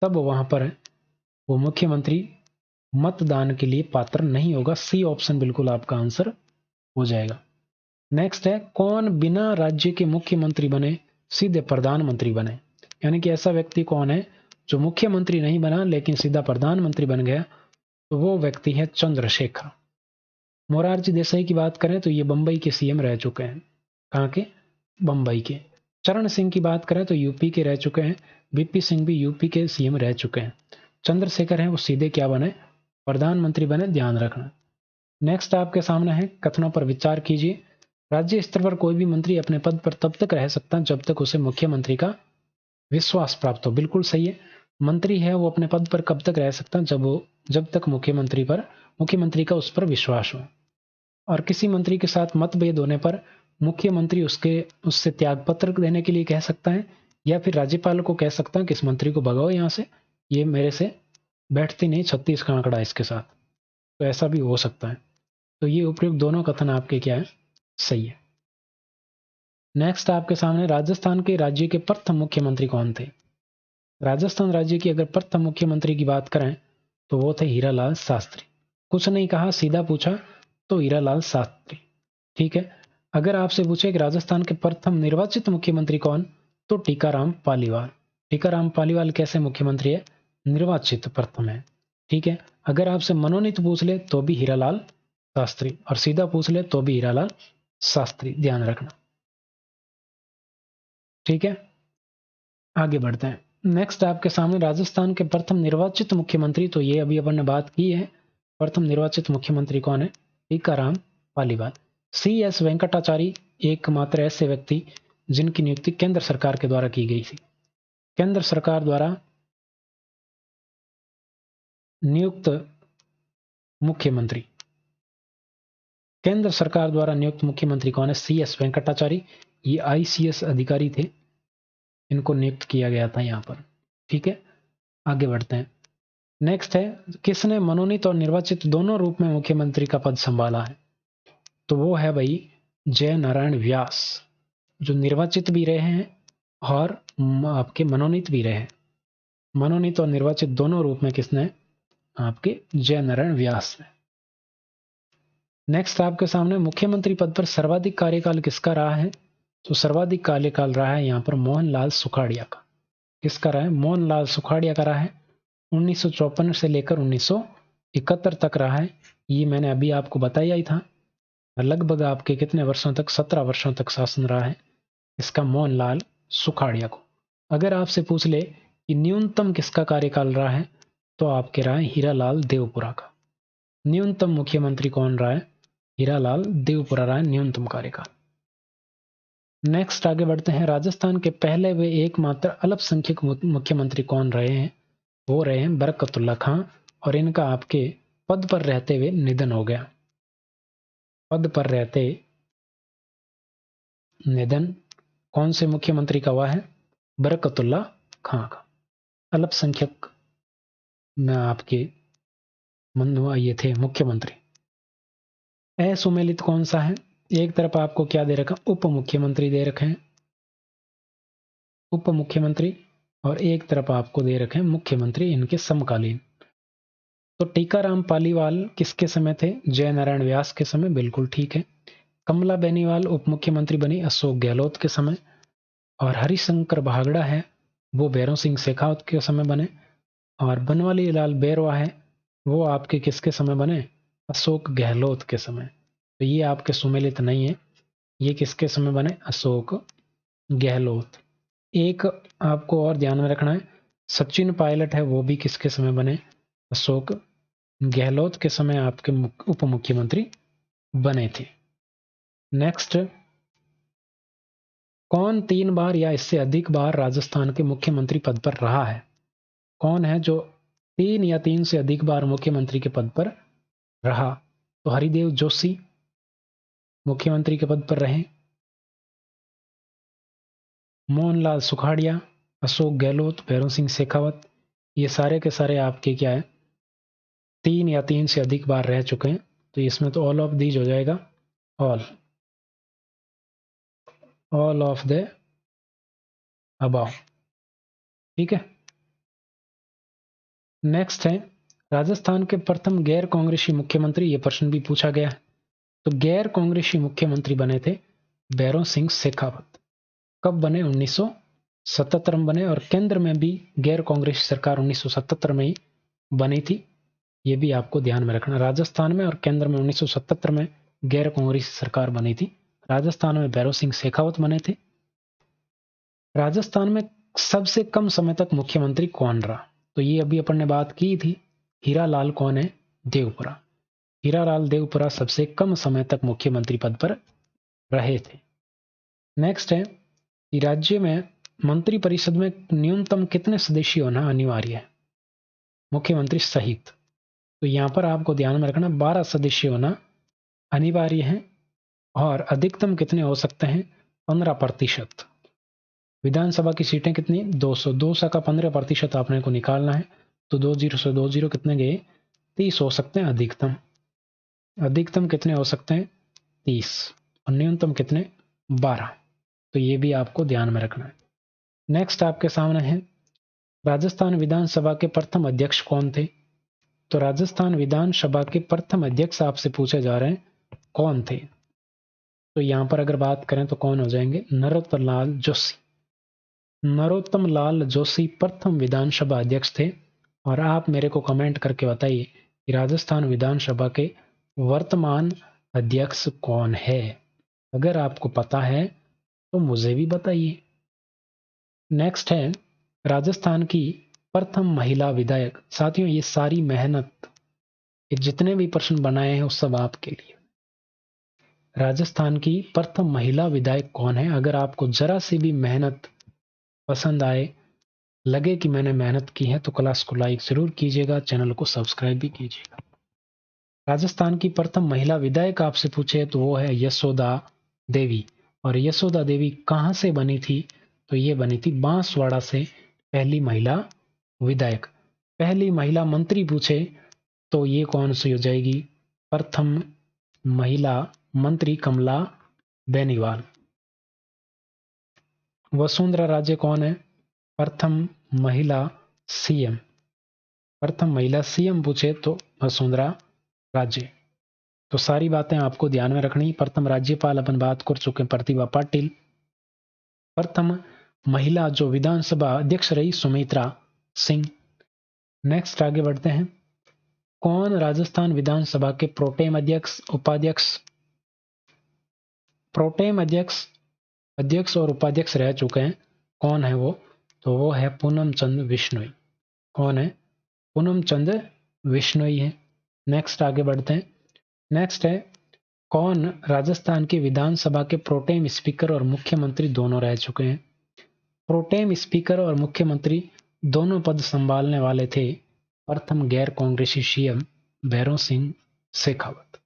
तब वहां पर वो मुख्यमंत्री मतदान के लिए पात्र नहीं होगा। सी ऑप्शन बिल्कुल आपका आंसर हो जाएगा। नेक्स्ट है, कौन बिना राज्य के मुख्यमंत्री बने सीधे प्रधानमंत्री बने? यानी कि ऐसा व्यक्ति कौन है जो मुख्यमंत्री नहीं बना लेकिन सीधा प्रधानमंत्री बन गया? तो वो व्यक्ति है चंद्रशेखर। मोरारजी देसाई की बात करें तो ये बंबई के सीएम रह चुके हैं। कहाँ के? बंबई के। चरण सिंह की बात करें तो यूपी के रह चुके हैं। वीपी सिंह भी यूपी के सीएम रह चुके हैं। चंद्रशेखर हैं वो सीधे क्या बने? प्रधानमंत्री बने, ध्यान रखना। नेक्स्ट आपके सामने है, कथनों पर विचार कीजिए। राज्य स्तर पर कोई भी मंत्री अपने पद पर तब तक रह सकता है जब तक उसे मुख्यमंत्री का विश्वास प्राप्त हो। बिल्कुल सही है, मंत्री है वो अपने पद पर कब तक रह सकता है, जब तक मुख्यमंत्री का उस पर विश्वास हो। और किसी मंत्री के साथ मतभेद होने पर मुख्यमंत्री उससे त्यागपत्र देने के लिए कह सकता है, या फिर राज्यपाल को कह सकता है कि इस मंत्री को भगाओ यहाँ से, ये मेरे से बैठती नहीं, 36 का आंकड़ा इसके साथ। तो ऐसा भी हो सकता है। तो ये उपयुक्त दोनों कथन आपके क्या है, सही है। नेक्स्ट आपके सामने राजस्थान के राज्य के प्रथम मुख्यमंत्री कौन थे। राजस्थान राज्य की अगर प्रथम मुख्यमंत्री की बात करें तो वो थे हीरालाल शास्त्री। कुछ नहीं कहा, सीधा पूछा तो हीरालाल शास्त्री। ठीक है। अगर आपसे पूछे कि राजस्थान के प्रथम निर्वाचित मुख्यमंत्री कौन, तो टीकाराम पालीवाल। टीकाराम पालीवाल कैसे मुख्यमंत्री है, निर्वाचित प्रथम है। ठीक है। अगर आपसे मनोनीत पूछ ले तो भी हीरालाल शास्त्री, और सीधा पूछ ले तो भी हीरालाल शास्त्री, ध्यान रखना। ठीक है, आगे बढ़ते हैं। नेक्स्ट आपके सामने राजस्थान के प्रथम निर्वाचित मुख्यमंत्री, तो ये अभी अपन ने बात की है। प्रथम निर्वाचित मुख्यमंत्री कौन है, टीकाराम पालीवाल। CS वेंकटाचारी एकमात्र ऐसे व्यक्ति जिनकी नियुक्ति केंद्र सरकार के द्वारा की गई थी। केंद्र सरकार द्वारा नियुक्त मुख्यमंत्री, केंद्र सरकार द्वारा नियुक्त मुख्यमंत्री कौन है, CS वेंकटाचारी। ये ICS अधिकारी थे, इनको नियुक्त किया गया था यहां पर। ठीक है, आगे बढ़ते हैं। नेक्स्ट है, किसने मनोनीत और निर्वाचित दोनों रूप में मुख्यमंत्री का पद संभाला है, तो वो है भाई जय नारायण व्यास, जो निर्वाचित भी रहे हैं और आपके मनोनीत भी रहे हैं। मनोनीत और निर्वाचित दोनों रूप में किसने, आपके जय नारायण व्यास ने। नेक्स्ट आपके सामने मुख्यमंत्री पद पर सर्वाधिक कार्यकाल किसका रहा है, तो सर्वाधिक कार्यकाल रहा है यहां पर मोहनलाल सुखाड़िया का। किसका रहा है, मोहनलाल सुखाड़िया का रहा है। 1954 से लेकर 1971 तक रहा है। ये मैंने अभी आपको बताया ही था। लगभग आपके कितने वर्षों तक, 17 वर्षों तक शासन रहा है इसका मोहनलाल सुखाड़िया को। अगर आपसे पूछ ले कि न्यूनतम किसका कार्यकाल रहा है, तो आपके रहा है हीरालाल देवपुरा का। न्यूनतम मुख्यमंत्री कौन रहा है, हीरालाल देवपुरा रहा है न्यूनतम कार्यकाल। नेक्स्ट आगे बढ़ते हैं। राजस्थान के पहले वे एकमात्र अल्पसंख्यक मुख्यमंत्री कौन रहे हैं, वो रहे हैं बरकतुल्ला खां, और इनका आपके पद पर रहते हुए निधन हो गया। पद पर रहते निधन कौन से मुख्यमंत्री का हुआ है, बरकतुल्ला खां का। अल्पसंख्यक में आपके ये थे मुख्यमंत्री। असुमेलित कौन सा है, एक तरफ आपको क्या दे रखा, उप मुख्यमंत्री दे रखे हैं, उप मुख्यमंत्री, और एक तरफ आपको दे रखे हैं मुख्यमंत्री इनके समकालीन। तो टीकाराम पालीवाल किसके समय थे, जय नारायण व्यास के समय, बिल्कुल ठीक है। कमला बेनीवाल उप मुख्यमंत्री बनी अशोक गहलोत के समय, और हरिशंकर भागड़ा है वो भैरव सिंह शेखावत के समय बने, और बनवाली लाल बैरवा है वो आपके किसके समय बने, अशोक गहलोत के समय। तो ये आपके सुमेलित नहीं है, ये किसके समय बने, अशोक गहलोत। एक आपको और ध्यान में रखना है, सचिन पायलट है वो भी किसके समय बने, अशोक गहलोत के समय आपके उप मुख्यमंत्री बने थे। नेक्स्ट, कौन 3 बार या इससे अधिक बार राजस्थान के मुख्यमंत्री पद पर रहा है। कौन है जो 3 या 3 से अधिक बार मुख्यमंत्री के पद पर रहा, तो हरिदेव जोशी मुख्यमंत्री के पद पर रहे, मोहनलाल सुखाड़िया, अशोक गहलोत, भैरव सिंह शेखावत, ये सारे के सारे आपके क्या है, 3 या 3 से अधिक बार रह चुके हैं। तो इसमें तो ऑल ऑफ दीज हो जाएगा, ऑल ऑफ द अबव। ठीक है। नेक्स्ट है, राजस्थान के प्रथम गैर कांग्रेसी मुख्यमंत्री, ये प्रश्न भी पूछा गया है। तो गैर कांग्रेसी मुख्यमंत्री बने थे भैरव सिंह शेखावत। कब बने, 1977 में बने, और केंद्र में भी गैर कांग्रेसी सरकार 1977 में ही बनी थी। ये भी आपको ध्यान में रखना, राजस्थान में और केंद्र में 1977 में गैर कांग्रेसी सरकार बनी थी। राजस्थान में भैरव सिंह शेखावत बने थे। राजस्थान में सबसे कम समय तक मुख्यमंत्री कौन रहा, तो ये अभी अपन ने बात की थी, हीरालाल कौन है, देवपुरा। हीरालाल देवपुरा सबसे कम समय तक मुख्यमंत्री पद पर रहे थे। नेक्स्ट है कि राज्य में मंत्रिपरिषद में न्यूनतम कितने सदस्य होना अनिवार्य है, मुख्यमंत्री सहित। तो यहाँ पर आपको ध्यान में रखना 12 सदस्य होना अनिवार्य है और अधिकतम कितने हो सकते हैं, 15%। विधानसभा की सीटें कितनी, 200, 200 का 15% आपने को निकालना है, तो 20 से 20 कितने गए, 30 हो सकते हैं अधिकतम। अधिकतम कितने हो सकते हैं, 30, और न्यूनतम कितने, 12। तो ये भी आपको ध्यान में रखना है। नेक्स्ट आपके सामने है राजस्थान विधानसभा के प्रथम अध्यक्ष कौन थे। तो राजस्थान विधानसभा के प्रथम अध्यक्ष आपसे पूछे जा रहे हैं कौन थे। तो यहां पर अगर बात करें तो कौन हो जाएंगे, नरोत्तम लाल जोशी। नरोत्तम लाल जोशी प्रथम विधानसभा अध्यक्ष थे। और आप मेरे को कमेंट करके बताइए कि राजस्थान विधानसभा के वर्तमान अध्यक्ष कौन है। अगर आपको पता है तो मुझे भी बताइए। नेक्स्ट है राजस्थान की प्रथम महिला विधायक। साथियों ये सारी मेहनत, ये जितने भी प्रश्न बनाए हैं उस सब आपके लिए। राजस्थान की प्रथम महिला विधायक कौन है। अगर आपको जरा सी भी मेहनत पसंद आए, लगे कि मैंने मेहनत की है, तो क्लास को लाइक जरूर कीजिएगा, चैनल को सब्सक्राइब भी कीजिएगा। राजस्थान की प्रथम महिला विधायक आपसे पूछे तो वो है यशोदा देवी। और यशोदा देवी कहां से बनी थी, तो ये बनी थी बांसवाड़ा से पहली महिला विधायक। पहली महिला मंत्री पूछे तो ये कौन सी हो जाएगी, प्रथम महिला मंत्री कमला बेनीवाल। वसुंधरा राजे कौन है, प्रथम महिला सीएम। प्रथम महिला सीएम पूछे तो वसुंधरा राजे। तो सारी बातें आपको ध्यान में रखनी। प्रथम राज्यपाल अपन बात कर चुके, प्रतिभा पाटिल। प्रथम महिला जो विधानसभा अध्यक्ष रही, सुमित्रा सिंह। नेक्स्ट आगे बढ़ते हैं, कौन राजस्थान विधानसभा के प्रोटेम अध्यक्ष उपाध्यक्ष। प्रोटेम अध्यक्ष और उपाध्यक्ष रह चुके हैं, कौन है वो, तो वो है पूनम चंद्र बिश्नोई। कौन है, पूनम चंद्र बिश्नोई है। नेक्स्ट आगे बढ़ते हैं। नेक्स्ट है कौन राजस्थान के विधानसभा के प्रोटेम स्पीकर और मुख्यमंत्री दोनों रह चुके हैं। प्रोटेम स्पीकर और मुख्यमंत्री दोनों पद संभालने वाले थे प्रथम गैर कांग्रेसी सीएम भैरों सिंह शेखावत।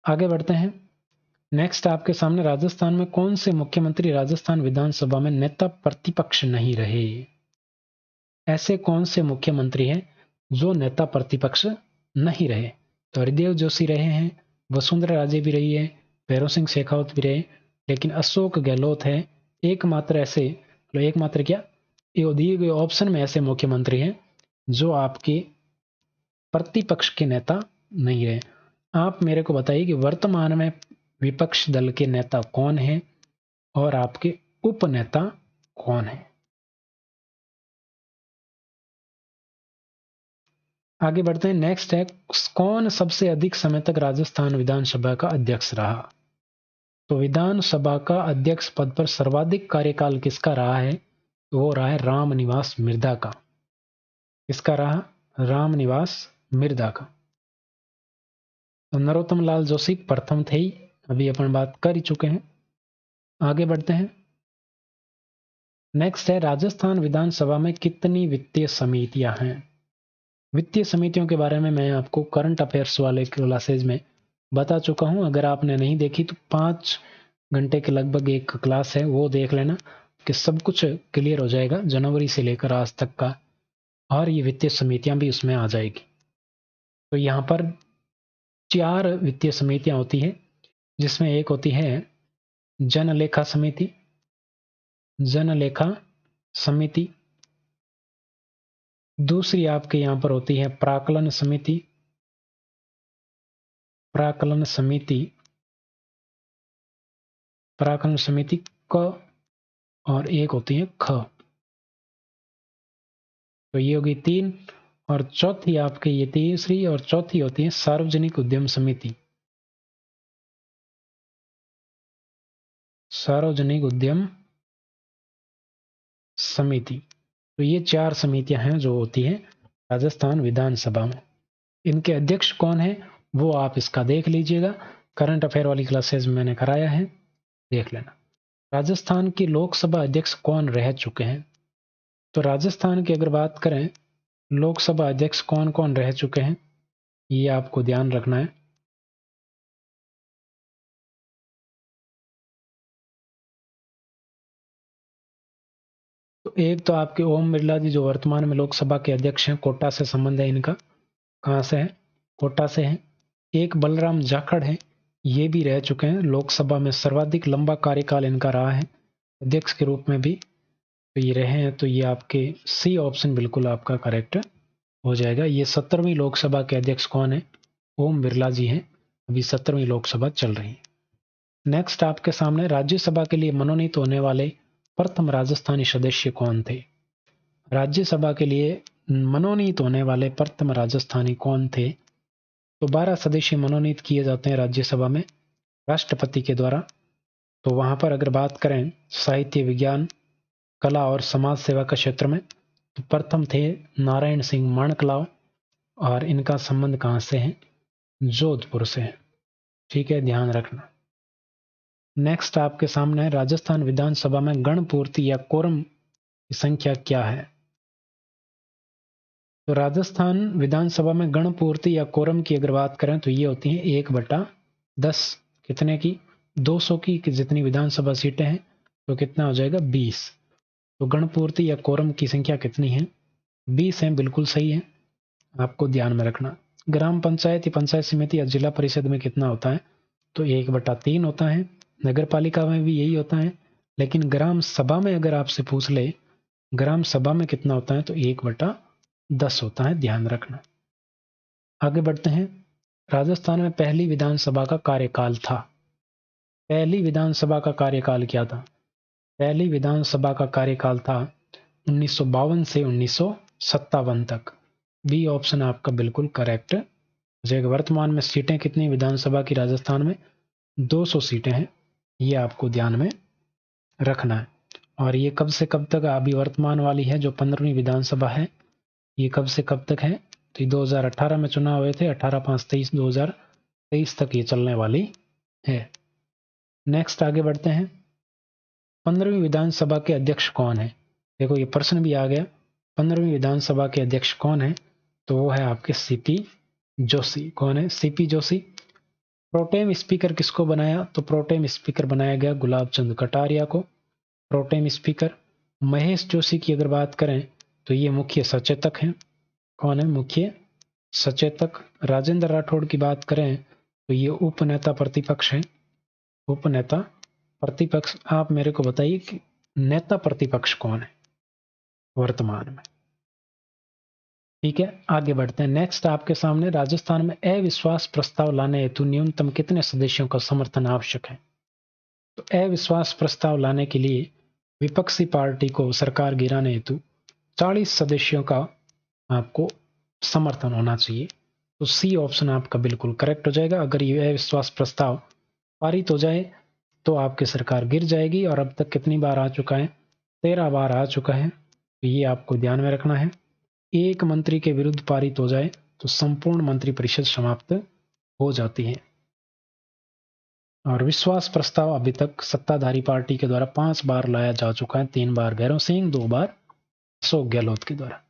आगे बढ़ते हैं। नेक्स्ट आपके सामने राजस्थान में कौन से मुख्यमंत्री राजस्थान विधानसभा में नेता प्रतिपक्ष नहीं रहे। ऐसे कौन से मुख्यमंत्री हैं जो नेता प्रतिपक्ष नहीं रहे। तो हरिदेव जोशी रहे हैं, वसुंधरा राजे भी रही है, भैरों सिंह शेखावत भी रहे, लेकिन अशोक गहलोत है एकमात्र ऐसे, एकमात्र क्या, ये दिए गए ऑप्शन में ऐसे मुख्यमंत्री हैं जो आपके प्रतिपक्ष के नेता नहीं रहे। आप मेरे को बताइए कि वर्तमान में विपक्ष दल के नेता कौन है और आपके उपनेता कौन है। आगे बढ़ते हैं। नेक्स्ट है कौन सबसे अधिक समय तक राजस्थान विधानसभा का अध्यक्ष रहा। तो विधानसभा का अध्यक्ष पद पर सर्वाधिक कार्यकाल किसका रहा है, तो वो रहा है रामनिवास मिर्धा का। किसका रहा, रामनिवास मिर्धा का। तो नरोत्तम लाल जोशी प्रथम थे ही, अभी अपन बात कर ही चुके हैं। आगे बढ़ते हैं। नेक्स्ट है राजस्थान विधानसभा में कितनी वित्तीय समितियां हैं। वित्तीय समितियों के बारे में मैं आपको करंट अफेयर्स वाले क्लासेज में बता चुका हूं। अगर आपने नहीं देखी तो 5 घंटे के लगभग एक क्लास है, वो देख लेना कि सब कुछ क्लियर हो जाएगा जनवरी से लेकर आज तक का, और ये वित्तीय समितियां भी उसमें आ जाएगी। तो यहाँ पर 4 वित्तीय समितियां होती है, जिसमें एक होती है जनलेखा समिति, जनलेखा समिति। दूसरी आपके यहां पर होती है प्राकलन समिति, प्राकलन समिति, प्राकलन समिति क, और एक होती है ख। तो ये होगी 3, और चौथी आपके ये तीसरी और चौथी होती है सार्वजनिक उद्यम समिति, सार्वजनिक उद्यम समिति। तो ये 4 समितियां हैं जो होती हैं राजस्थान विधानसभा में। इनके अध्यक्ष कौन है वो आप इसका देख लीजिएगा। करंट अफेयर वाली क्लासेज मैंने कराया है, देख लेना। राजस्थान की लोकसभा अध्यक्ष कौन रह चुके हैं? तो राजस्थान की अगर बात करें लोकसभा अध्यक्ष कौन कौन रह चुके हैं, ये आपको ध्यान रखना है। तो एक तो आपके ओम बिरला जी जो वर्तमान में लोकसभा के अध्यक्ष हैं, कोटा से संबंध है इनका। कहाँ से है? कोटा से है। एक बलराम जाखड़ है, ये भी रह चुके हैं लोकसभा में, सर्वाधिक लंबा कार्यकाल इनका रहा है अध्यक्ष के रूप में भी, तो ये रहे हैं। तो ये आपके सी ऑप्शन बिल्कुल आपका करेक्ट हो जाएगा। ये 17वीं लोकसभा के अध्यक्ष कौन है? ओम बिरला जी हैं। अभी 17वीं लोकसभा चल रही है। नेक्स्ट आपके सामने राज्यसभा के लिए मनोनीत होने वाले प्रथम राजस्थानी सदस्य कौन थे? राज्यसभा के लिए मनोनीत होने वाले प्रथम राजस्थानी कौन थे? तो 12 सदस्य मनोनीत किए जाते हैं राज्यसभा में राष्ट्रपति के द्वारा। तो वहां पर अगर बात करें साहित्य, विज्ञान, कला और समाज सेवा के क्षेत्र में, तो प्रथम थे नारायण सिंह माणकलाव, और इनका संबंध कहां से है? जोधपुर से है। ठीक है, ध्यान रखना। नेक्स्ट आपके सामने है राजस्थान विधानसभा में गण पूर्ति या कोरम की संख्या क्या है? तो राजस्थान विधानसभा में गण पूर्ति या कोरम की अगर बात करें तो ये होती है 1/10। कितने की? 200 की जितनी विधानसभा सीटें हैं तो कितना हो जाएगा? 20। तो गण पूर्ति या कोरम की संख्या कितनी है? 20 है, बिल्कुल सही है, आपको ध्यान में रखना। ग्राम पंचायत या पंचायत समिति या जिला परिषद में कितना होता है? तो 1/3 होता है। नगर पालिका में भी यही होता है, लेकिन ग्राम सभा में अगर आपसे पूछ ले ग्राम सभा में कितना होता है तो 1/10 होता है, ध्यान रखना। आगे बढ़ते हैं। राजस्थान में पहली विधानसभा का कार्यकाल था। पहली विधानसभा का कार्यकाल क्या था? पहली विधानसभा का कार्यकाल था 1952 से 1957 तक। बी ऑप्शन आपका बिल्कुल करेक्ट हो जाएगा। वर्तमान में सीटें कितनी विधानसभा की राजस्थान में? 200 सीटें हैं, ये आपको ध्यान में रखना है। और ये कब से कब तक? अभी वर्तमान वाली है जो 15वीं विधानसभा है, ये कब से कब तक है? तो 2018 में चुनाव हुए थे, 18/5/23 2023 तक ये चलने वाली है। नेक्स्ट आगे बढ़ते हैं। 15वीं विधानसभा के अध्यक्ष कौन है? देखो ये प्रश्न भी आ गया, 15वीं विधानसभा के अध्यक्ष कौन है? तो वो है आपके सीपी जोशी। कौन है? सीपी जोशी। प्रोटेम स्पीकर किसको बनाया? तो प्रोटेम स्पीकर बनाया गया गुलाब चंद कटारिया को प्रोटेम स्पीकर। महेश जोशी की अगर बात करें तो ये मुख्य सचेतक हैं। कौन है? मुख्य सचेतक। राजेंद्र राठौड़ की बात करें तो ये उपनेता प्रतिपक्ष है। उपनेता प्रतिपक्ष। आप मेरे को बताइए कि नेता प्रतिपक्ष कौन है वर्तमान में? ठीक है, आगे बढ़ते हैं। नेक्स्ट आपके सामने राजस्थान में अविश्वास प्रस्ताव लाने हेतु न्यूनतम कितने सदस्यों का समर्थन आवश्यक है? तो अविश्वास प्रस्ताव लाने के लिए विपक्षी पार्टी को सरकार गिराने हेतु 40 सदस्यों का आपको समर्थन होना चाहिए। तो सी ऑप्शन आपका बिल्कुल करेक्ट हो जाएगा। अगर ये अविश्वास प्रस्ताव पारित हो जाए तो आपकी सरकार गिर जाएगी, और अब तक कितनी बार आ चुका है? 13 बार आ चुका है, तो ये आपको ध्यान में रखना है। एक मंत्री के विरुद्ध पारित हो जाए तो संपूर्ण मंत्रिपरिषद समाप्त हो जाती है। और विश्वास प्रस्ताव अभी तक सत्ताधारी पार्टी के द्वारा 5 बार लाया जा चुका है, 3 बार भैरव सिंह, 2 बार अशोक गहलोत के द्वारा।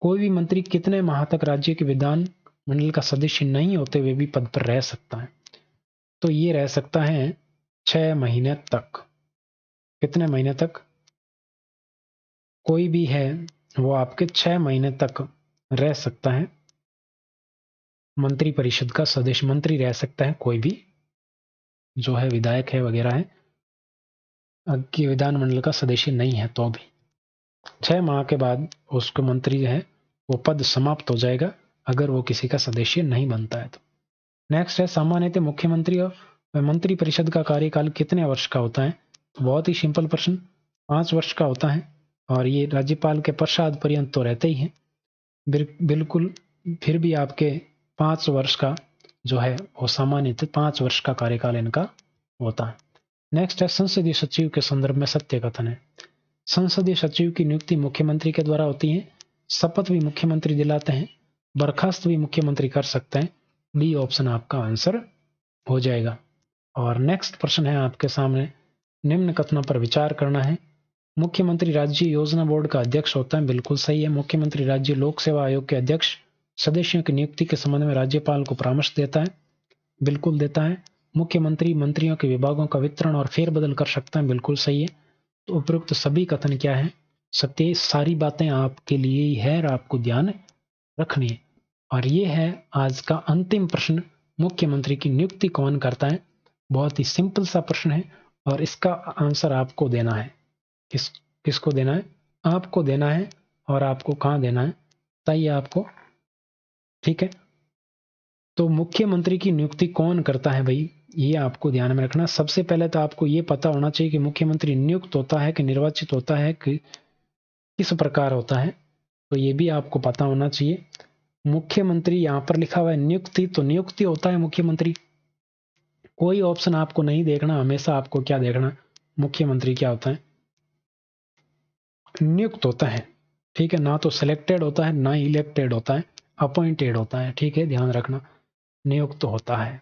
कोई भी मंत्री कितने माह तक राज्य के विधान मंडल का सदस्य नहीं होते हुए भी पद पर रह सकता है? तो ये रह सकता है 6 महीने तक। कितने महीने तक? कोई भी है वो आपके 6 महीने तक रह सकता है, मंत्री परिषद का सदस्य मंत्री रह सकता है, कोई भी जो है विधायक है वगैरह है कि विधानमंडल का सदस्य नहीं है तो भी 6 माह के बाद उसको मंत्री है वो पद समाप्त हो जाएगा अगर वो किसी का सदस्य नहीं बनता है तो। नेक्स्ट है सामान्यतः मुख्यमंत्री और मंत्री परिषद का कार्यकाल कितने वर्ष का होता है? तो बहुत ही सिंपल प्रश्न, 5 वर्ष का होता है, और ये राज्यपाल के पश्चात पर्यंत तो रहते ही हैं बिल्कुल। फिर भी आपके 5 वर्ष का जो है वो सामान्यतः 5 वर्ष का कार्यकाल इनका होता है। नेक्स्ट है संसदीय सचिव के संदर्भ में सत्य कथन है। संसदीय सचिव की नियुक्ति मुख्यमंत्री के द्वारा होती है, शपथ भी मुख्यमंत्री दिलाते हैं, बर्खास्त भी मुख्यमंत्री कर सकते हैं। बी ऑप्शन आपका आंसर हो जाएगा। और नेक्स्ट प्रश्न है आपके सामने, निम्न कथनों पर विचार करना है। मुख्यमंत्री राज्य योजना बोर्ड का अध्यक्ष होता है, बिल्कुल सही है। मुख्यमंत्री राज्य लोक सेवा आयोग के अध्यक्ष सदस्यों की नियुक्ति के संबंध में राज्यपाल को परामर्श देता है, बिल्कुल देता है। मुख्यमंत्री मंत्रियों के विभागों का वितरण और फेरबदल कर सकता है, बिल्कुल सही है। तो उपरोक्त सभी कथन क्या है, सत्य। सारी बातें आपके लिए ही है और आपको ध्यान रखनी है। और ये है आज का अंतिम प्रश्न, मुख्यमंत्री की नियुक्ति कौन करता है। बहुत ही सिंपल सा प्रश्न है और इसका आंसर आपको देना है। किसको देना है, आपको देना है। और आपको कहाँ देना है बताइए आपको, ठीक है। तो मुख्यमंत्री की नियुक्ति कौन करता है भाई, ये आपको ध्यान में रखना। सबसे पहले तो आपको ये पता होना चाहिए कि मुख्यमंत्री नियुक्त होता है कि निर्वाचित होता है कि किस प्रकार होता है, तो ये भी आपको पता होना चाहिए। मुख्यमंत्री यहां पर लिखा हुआ है नियुक्ति, तो नियुक्ति होता है मुख्यमंत्री। कोई ऑप्शन आपको नहीं देखना, हमेशा आपको क्या देखना, मुख्यमंत्री क्या होता है, नियुक्त होता है, ठीक है। ना तो सिलेक्टेड होता है, ना इलेक्टेड होता है, अपॉइंटेड होता है, ठीक है, ध्यान रखना, नियुक्त होता है।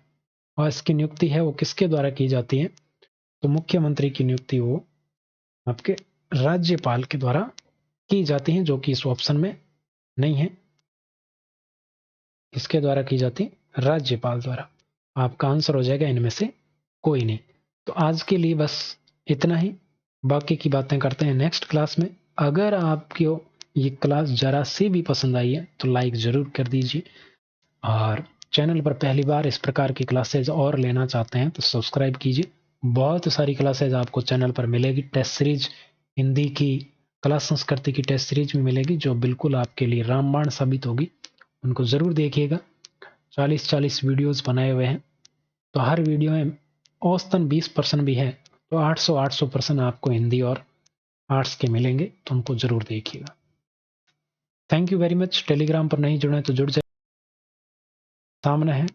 और इसकी नियुक्ति है वो किसके द्वारा की जाती है, तो मुख्यमंत्री की नियुक्ति वो आपके राज्यपाल के द्वारा की जाती है, जो कि इस ऑप्शन में नहीं है। किसके द्वारा की जाती है, राज्यपाल द्वारा। आपका आंसर हो जाएगा इनमें से कोई नहीं। तो आज के लिए बस इतना ही, बाकी की बातें करते हैं नेक्स्ट क्लास में। अगर आपको ये क्लास जरा से भी पसंद आई है तो लाइक जरूर कर दीजिए, और चैनल पर पहली बार इस प्रकार की क्लासेज और लेना चाहते हैं तो सब्सक्राइब कीजिए। बहुत सारी क्लासेज आपको चैनल पर मिलेगी, टेस्ट सीरीज, हिंदी की, कला संस्कृति की टेस्ट सीरीज भी मिलेगी, जो बिल्कुल आपके लिए रामबाण साबित होगी। उनको ज़रूर देखिएगा। 40-40 वीडियोस बनाए हुए हैं, तो हर वीडियो में औसतन 20% भी है, तो 800-800% आपको हिंदी और आर्ट्स के मिलेंगे, तो उनको ज़रूर देखिएगा। Thank you very much. Telegram पर नहीं जुड़े तो जुड़ जाए, सामने है